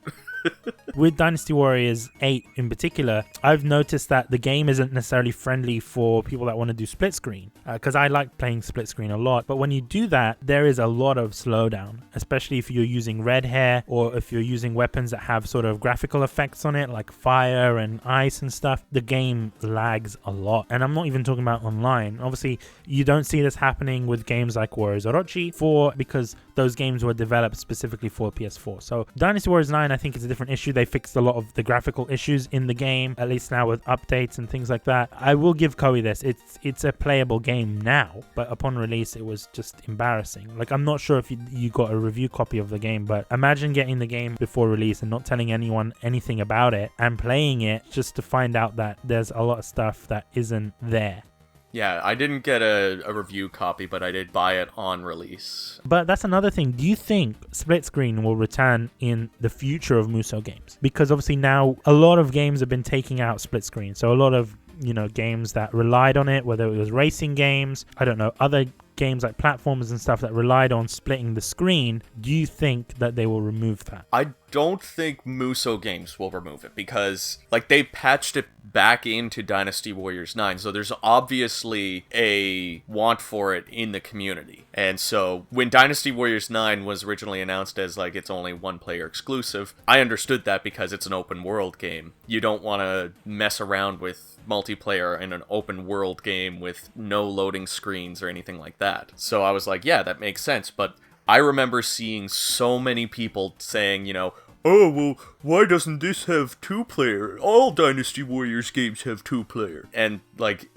With Dynasty Warriors 8 in particular, I've noticed that the game isn't necessarily friendly for people that want to do split screen, because I like playing split screen a lot, but when you do that, there is a lot of slowdown, especially if you're using red hair or if you're using weapons that have sort of graphical effects on it, like fire and ice and stuff. The game lags a lot, and I'm not even talking about online. Obviously, you don't see this happening with games like Warriors Orochi 4 because those games were developed specifically for PS4. So Dynasty Warriors 9, I think, is a different issue. They fixed a lot of the graphical issues in the game, at least now with updates and things like that. I will give Koei this. It's a playable game now, but upon release, it was just embarrassing. Like, I'm not sure if you got a review copy of the game, but imagine getting the game before release and not telling anyone anything about it and playing it just to find out that there's a lot of stuff that isn't there. Yeah, I didn't get a review copy, but I did buy it on release. But that's another thing. Do you think split screen will return in the future of Musou games? Because obviously now a lot of games have been taking out split screen. So a lot of, games that relied on it, whether it was racing games, I don't know, other games like platformers and stuff that relied on splitting the screen, do you think that they will remove that? I don't think Musou games will remove it because, they patched it back into Dynasty Warriors 9, so there's obviously a want for it in the community. And so when Dynasty Warriors 9 was originally announced as, it's only one-player exclusive, I understood that because it's an open-world game. You don't want to mess around with multiplayer in an open world game with no loading screens or anything like that. So I was like, yeah, that makes sense. But I remember seeing so many people saying, oh, well, why doesn't this have two-player? All Dynasty Warriors games have two-player. And,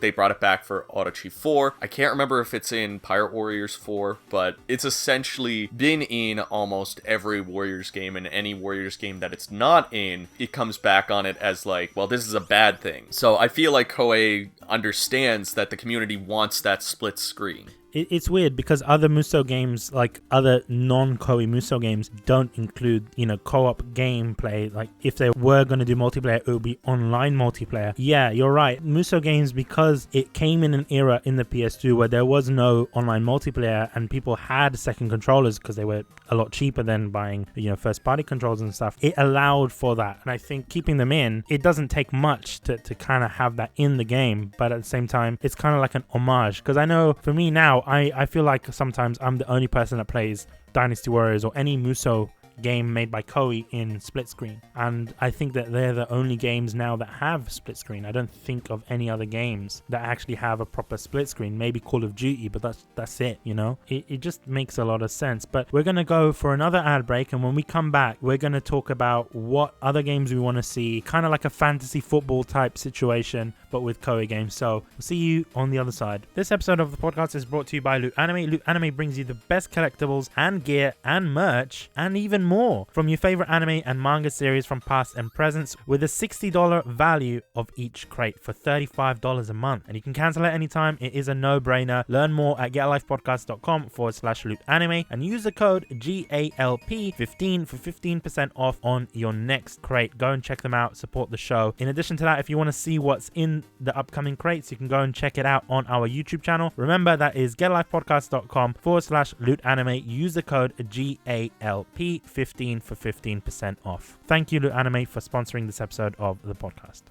they brought it back for Orochi 4. I can't remember if it's in Pirate Warriors 4, but it's essentially been in almost every Warriors game, and any Warriors game that it's not in, it comes back on it as, well, this is a bad thing. So I feel like Koei understands that the community wants that split screen. It's weird because other Musou games, like other non-Koei Musou games, don't include, co-op gameplay. Like if they were going to do multiplayer, it would be online multiplayer. Yeah, you're right. Musou games, because it came in an era in the PS2 where there was no online multiplayer and people had second controllers because they were a lot cheaper than buying, first-party controls and stuff. It allowed for that. And I think keeping them in, it doesn't take much to kind of have that in the game. But at the same time, it's kind of like an homage. Because I know for me now, I feel like sometimes I'm the only person that plays Dynasty Warriors or any Musou game made by Koei in split screen, and I think that they're the only games now that have split screen. I don't think of any other games that actually have a proper split screen. Maybe Call of Duty, but that's it. It just makes a lot of sense. But we're gonna go for another ad break, and when we come back, we're gonna talk about what other games we want to see, kind of like a fantasy football type situation, but with Koei games. So we'll see you on the other side. This episode of the podcast is brought to you by Loot Anime. Loot Anime brings you the best collectibles and gear and merch and even more from your favorite anime and manga series from past and presents, with a $60 value of each crate for $35 a month. And you can cancel at any time. It is a no-brainer. Learn more at getalifepodcast.com/loot anime and use the code GALP15 for 15% off on your next crate. Go and check them out. Support the show. In addition to that, if you want to see what's in the upcoming crates, you can go and check it out on our YouTube channel. Remember, that is getalifepodcast.com/loot anime. Use the code GALP15 for 15% off. Thank you, Loot Anime, for sponsoring this episode of the podcast.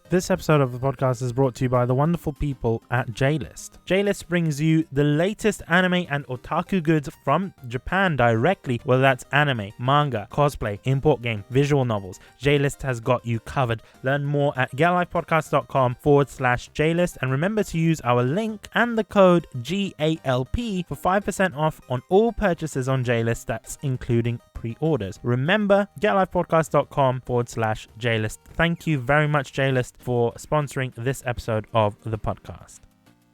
This episode of the podcast is brought to you by the wonderful people at JList. JList brings you the latest anime and otaku goods from Japan directly, whether that's anime, manga, cosplay, import game, visual novels. JList has got you covered. Learn more at getalifepodcast.com/JList, and remember to use our link and the code GALP for 5% off on all purchases on JList. That's including pre-orders. Remember, getalifepodcast.com/JList. Thank you very much, JList, for sponsoring this episode of the podcast.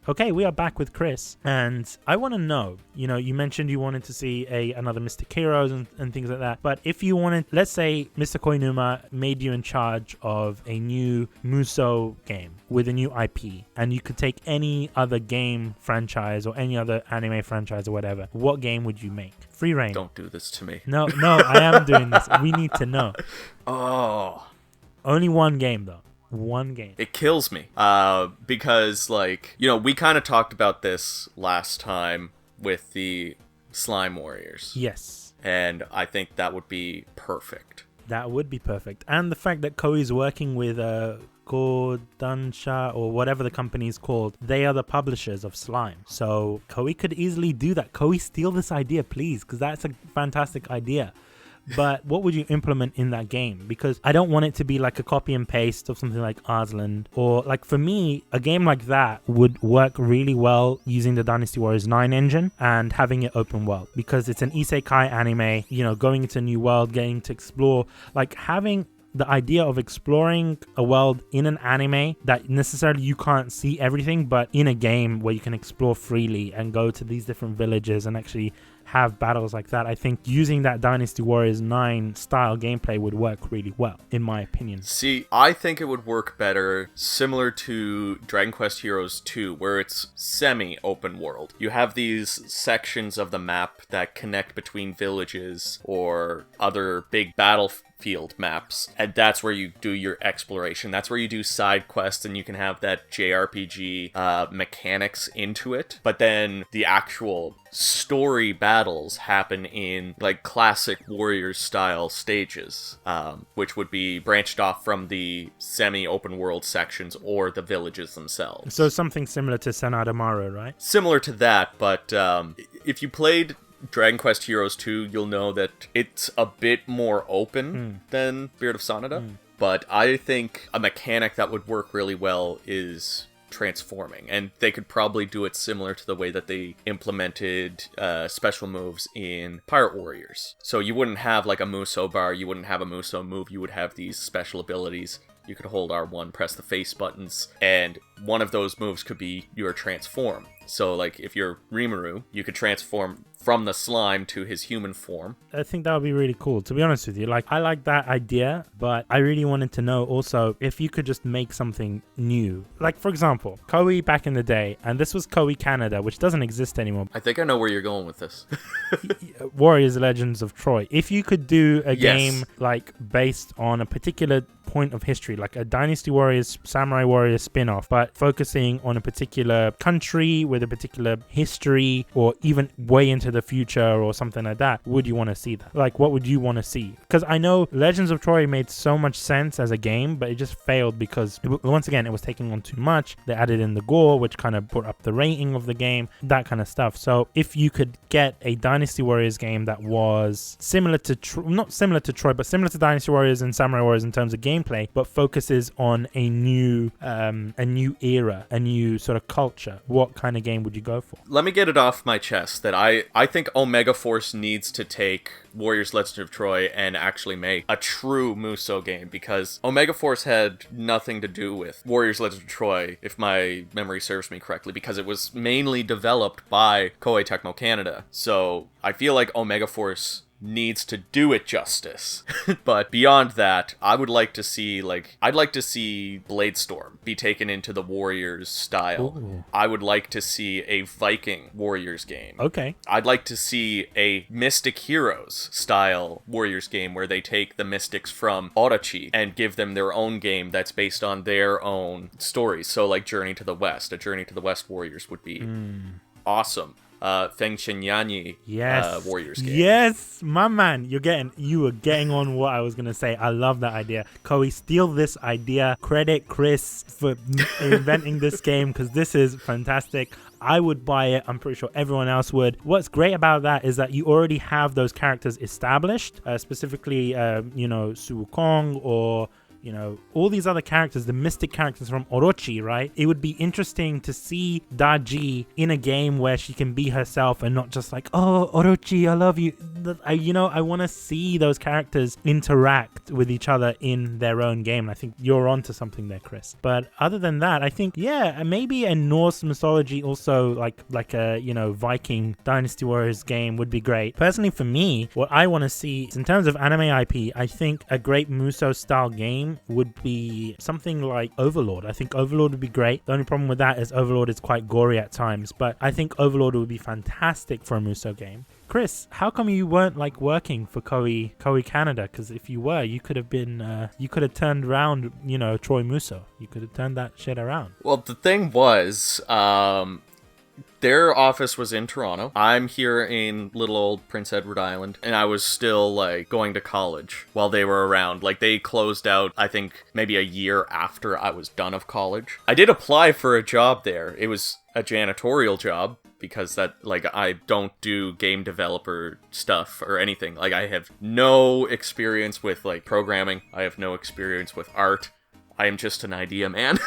Okay, we are back with Chris, and I want to know, you mentioned you wanted to see another Mystic Heroes and things like that, but if you wanted, let's say Mr. Koinuma made you in charge of a new Musou game with a new IP, and you could take any other game franchise or any other anime franchise or whatever, what game would you make? Free reign. Don't do this to me. No, I am doing this. We need to know. Oh. Only one game, though. One game. It kills me. Because, we kind of talked about this last time with the Slime Warriors. Yes. And I think that would be perfect. That would be perfect. And the fact that Koei's working with Kodansha or whatever the company is called, they are the publishers of Slime. So Koei could easily do that. Koei, steal this idea, please, because that's a fantastic idea. But what would you implement in that game? Because I don't want it to be like a copy and paste of something like Arslan. Or for me, a game like that would work really well using the Dynasty Warriors 9 engine and having it open world. Because it's an isekai anime, going into a new world, getting to explore, having the idea of exploring a world in an anime that necessarily you can't see everything, but in a game where you can explore freely and go to these different villages and actually have battles like that. I think using that Dynasty Warriors 9 style gameplay would work really well, in my opinion. See, I think it would work better similar to Dragon Quest Heroes 2, where it's semi-open world. You have these sections of the map that connect between villages or other big battlefield maps, and that's where you do your exploration. That's where you do side quests, and you can have that JRPG mechanics into it. But then the actual story battles happen in classic Warriors style stages, which would be branched off from the semi-open world sections or the villages themselves. So something similar to Senada Maru, right? Similar to that, but if you played Dragon Quest Heroes 2, you'll know that it's a bit more open than Beard of Sanada. But I think a mechanic that would work really well is transforming, and they could probably do it similar to the way that they implemented special moves in Pirate Warriors. So you wouldn't have a Musou bar, you wouldn't have a Musou move, you would have these special abilities. You could hold R1, press the face buttons, and one of those moves could be your transform. So if you're Rimuru, you could transform from the slime to his human form. I think that would be really cool, to be honest with you. Like, I like that idea, but I really wanted to know also if you could just make something new. Like, for example, Koei back in the day, and this was Koei Canada, which doesn't exist anymore. I think I know where you're going with this. Warriors Legends of Troy. If you could do a game like based on a particular point of history, like a Dynasty Warriors, Samurai Warriors spin-off, but focusing on a particular country with a particular history, or even way into the future or something like that, would you want to see that? Like, what would you want to see? Because I know Legends of Troy made so much sense as a game, but it just failed because once again, it was taking on too much. They added in the gore, which kind of put up the rating of the game, that kind of stuff. So if you could get a Dynasty Warriors game that was similar to not similar to Troy, but similar to Dynasty Warriors and Samurai Warriors in terms of gameplay, but focuses on a new era, a new sort of culture, what kind of game would you go for? Let me get it off my chest that I think Omega Force needs to take Warriors Legend of Troy and actually make a true Musou game, because Omega Force had nothing to do with Warriors Legend of Troy, if my memory serves me correctly, because it was mainly developed by Koei Tecmo Canada. So I feel like Omega Force needs to do it justice. But beyond that, I'd like to see Bladestorm be taken into the Warriors style. Ooh. I would like to see a Viking Warriors game. Okay. I'd like to see a Mystic Heroes style Warriors game where they take the Mystics from Orochi and give them their own game that's based on their own stories. So like Journey to the West, a Journey to the West Warriors would be awesome. Feng Shenyanyi Warriors game. Yes, my man, you were getting on what I was gonna say. I love that idea. Koei, steal this idea. Credit Chris for inventing this game, because this is fantastic. I would buy it. I'm pretty sure everyone else would. What's great about that is that you already have those characters established, specifically, Su Kong or all these other characters, the mystic characters from Orochi, right? It would be interesting to see Daji in a game where she can be herself and not just like, oh, Orochi, I love you. I want to see those characters interact with each other in their own game. I think you're onto something there, Chris. But other than that, I think, maybe a Norse mythology also, like a, Viking Dynasty Warriors game would be great. Personally, for me, what I want to see is, in terms of anime IP, I think a great Musou style game would be something like Overlord. I think Overlord would be great. The only problem with that is Overlord is quite gory at times, but I think Overlord would be fantastic for a Musou game. Chris, how come you weren't working for Koei Canada? Because if you were, you could have been, you could have turned around, Troy Musou. You could have turned that shit around. Well, the thing was, their office was in Toronto. I'm here in little old Prince Edward Island, and I was still going to college while they were around. They closed out, I think, maybe a year after I was done of college. I did apply for a job there. It was a janitorial job, because I don't do game developer stuff or anything. I have no experience with programming. I have no experience with art. I am just an idea man.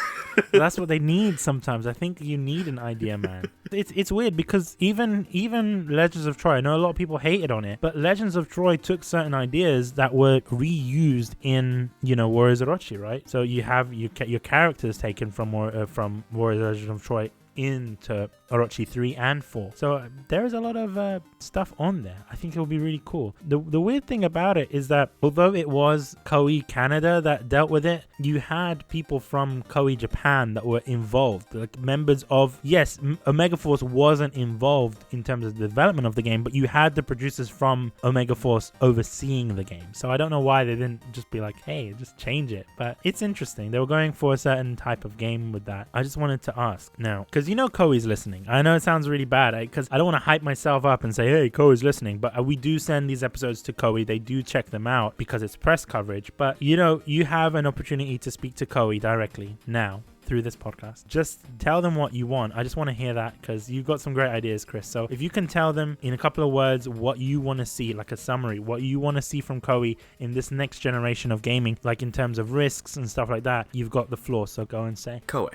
That's what they need sometimes. I think you need an idea man. It's weird because even Legends of Troy, I know a lot of people hated on it, but Legends of Troy took certain ideas that were reused in, Warriors Orochi, right? So you have your characters taken from Warriors Legends of Troy into Orochi 3 and 4. So there is a lot of stuff on there. I think it will be really cool. The weird thing about it is that although it was Koei Canada that dealt with it, you had people from Koei Japan that were involved. Members of, yes, Omega Force wasn't involved in terms of the development of the game, but you had the producers from Omega Force overseeing the game. So I don't know why they didn't just be like, hey, just change it. But it's interesting. They were going for a certain type of game with that. I just wanted to ask now, because Koei's listening. I know it sounds really bad because I don't want to hype myself up and say, hey, Koei's listening, but we do send these episodes to Koei. They do check them out because it's press coverage, but you have an opportunity to speak to Koei directly now through this podcast. Just tell them what you want. I just want to hear that because you've got some great ideas, Chris. So if you can tell them in a couple of words what you want to see, like a summary, what you want to see from Koei in this next generation of gaming, like in terms of risks and stuff like that, you've got the floor. So go and say. Koei,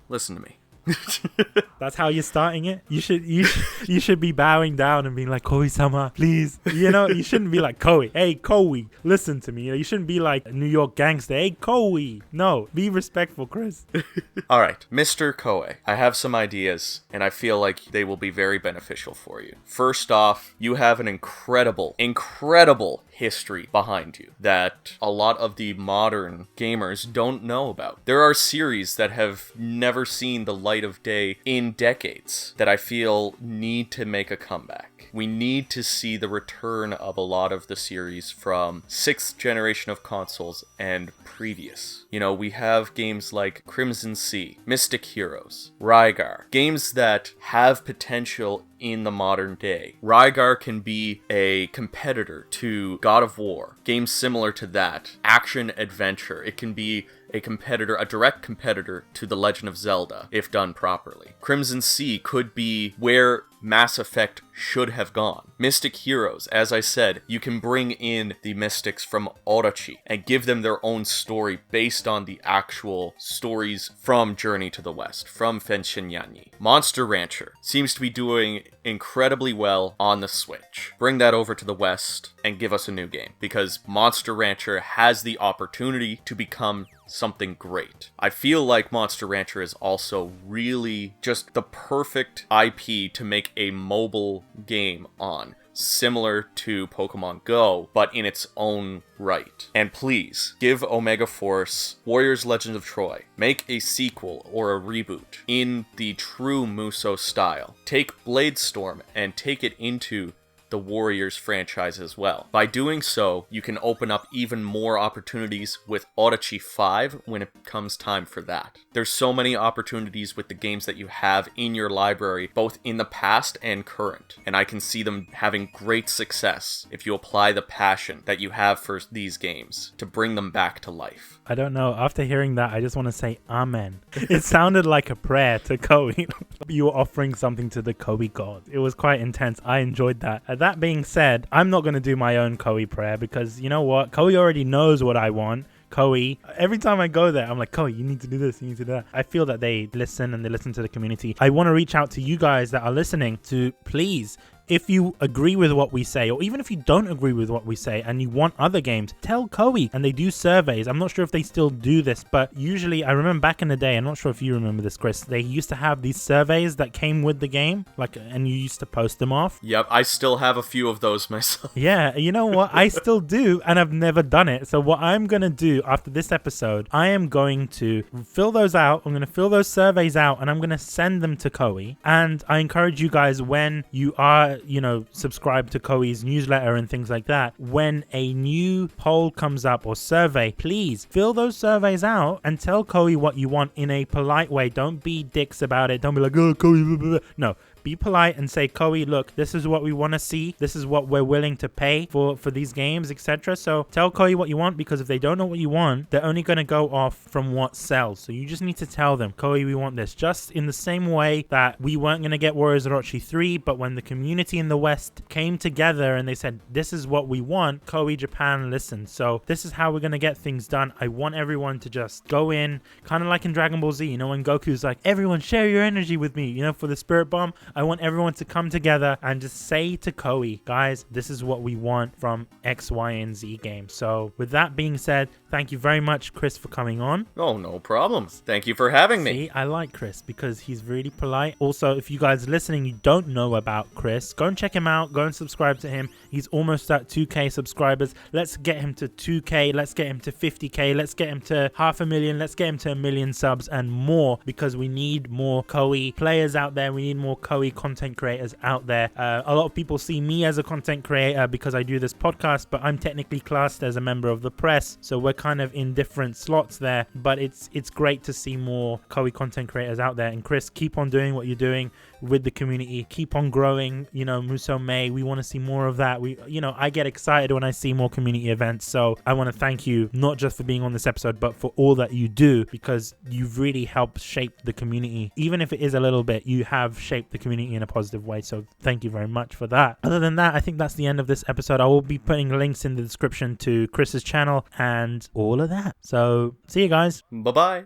listen to me. That's how you're starting it. You should be bowing down and being like, Koei-sama, please. You shouldn't be like, Koei, hey Koei, listen to me. You shouldn't be like New York gangster, hey Koei. No, be respectful, Chris. All right, Mr. Koei, I have some ideas, and I feel like they will be very beneficial for you. First off, you have an incredible history behind you that a lot of the modern gamers don't know about. There are series that have never seen the light of day in decades that I feel need to make a comeback. We need to see the return of a lot of the series from 6th generation of consoles and previous. We have games like Crimson Sea, Mystic Heroes, Rygar, games that have potential in the modern day. Rygar can be a competitor to God of War, games similar to that, action adventure. It can be a direct competitor to The Legend of Zelda, if done properly. Crimson Sea could be where Mass Effect should have gone. Mystic Heroes, as I said, you can bring in the mystics from Orochi and give them their own story based on the actual stories from Journey to the West, from Fenshinyanyi. Monster Rancher seems to be doing incredibly well on the Switch. Bring that over to the West and give us a new game, because Monster Rancher has the opportunity to become something great. I feel like Monster Rancher is also really just the perfect IP to make a mobile game on, similar to Pokemon Go, but in its own right. And please, give Omega Force Warriors Legend of Troy. Make a sequel or a reboot in the true Musou style. Take Bladestorm and take it into the Warriors franchise as well. By doing so, you can open up even more opportunities with Orochi 5 when it comes time for that. There's so many opportunities with the games that you have in your library, both in the past and current, and I can see them having great success if you apply the passion that you have for these games to bring them back to life. I don't know. After hearing that, I just want to say amen. It sounded like a prayer to Koei. You were offering something to the Koei god. It was quite intense. I enjoyed that. That being said, I'm not going to do my own Koei prayer, because you know what? Koei already knows what I want. Koei, every time I go there, I'm like, Koei, you need to do this, you need to do that. I feel that they listen and they listen to the community. I want to reach out to you guys that are listening to please, if you agree with what we say, or even if you don't agree with what we say and you want other games, tell Koei. And they do surveys. I'm not sure if they still do this, but usually, I remember back in the day, I'm not sure if you remember this, Chris, they used to have these surveys that came with the game, and you used to post them off. Yep, I still have a few of those myself. Yeah, you know what? I still do, and I've never done it. So what I'm going to do after this episode, I am going to fill those out. I'm going to fill those surveys out, and I'm going to send them to Koei. And I encourage you guys, when you are, subscribe to Koei's newsletter and things like that, when a new poll comes up or survey, please fill those surveys out and tell Koei what you want in a polite way. Don't be dicks about it. Don't be like, oh, Koei, blah, blah, blah. No. Be polite and say, Koei, look, this is what we want to see. This is what we're willing to pay for these games, etc. So tell Koei what you want, because if they don't know what you want, they're only going to go off from what sells. So you just need to tell them, Koei, we want this. Just in the same way that we weren't going to get Warriors Orochi 3, but when the community in the West came together and they said, this is what we want, Koei Japan listened. So this is how we're going to get things done. I want everyone to just go in, kind of like in Dragon Ball Z, when Goku's like, everyone share your energy with me, for the Spirit Bomb. I want everyone to come together and just say to Koei, guys, this is what we want from X, Y, and Z game. So with that being said, thank you very much, Chris, for coming on. Oh, no problems. Thank you for having me. See, I like Chris because he's really polite. Also, if you guys listening, you don't know about Chris, go and check him out. Go and subscribe to him. He's almost at 2K subscribers. Let's get him to 2K. Let's get him to 50K. Let's get him to 500,000. Let's get him to 1 million subs and more, because we need more Koei players out there. We need more Koei content creators out there. A lot of people see me as a content creator because I do this podcast, but I'm technically classed as a member of the press, so we're kind of in different slots there. But it's great to see more Koei content creators out there. And Chris, keep on doing what you're doing with the community. Keep on growing. Musou May, we want to see more of that. I get excited when I see more community events. So I want to thank you, not just for being on this episode, but for all that you do, because you've really helped shape the community. Even if it is a little bit, you have shaped the community in a positive way. So thank you very much for that. Other than that, I think that's the end of this episode. I will be putting links in the description to Chris's channel and all of that. So see you guys. Bye-bye.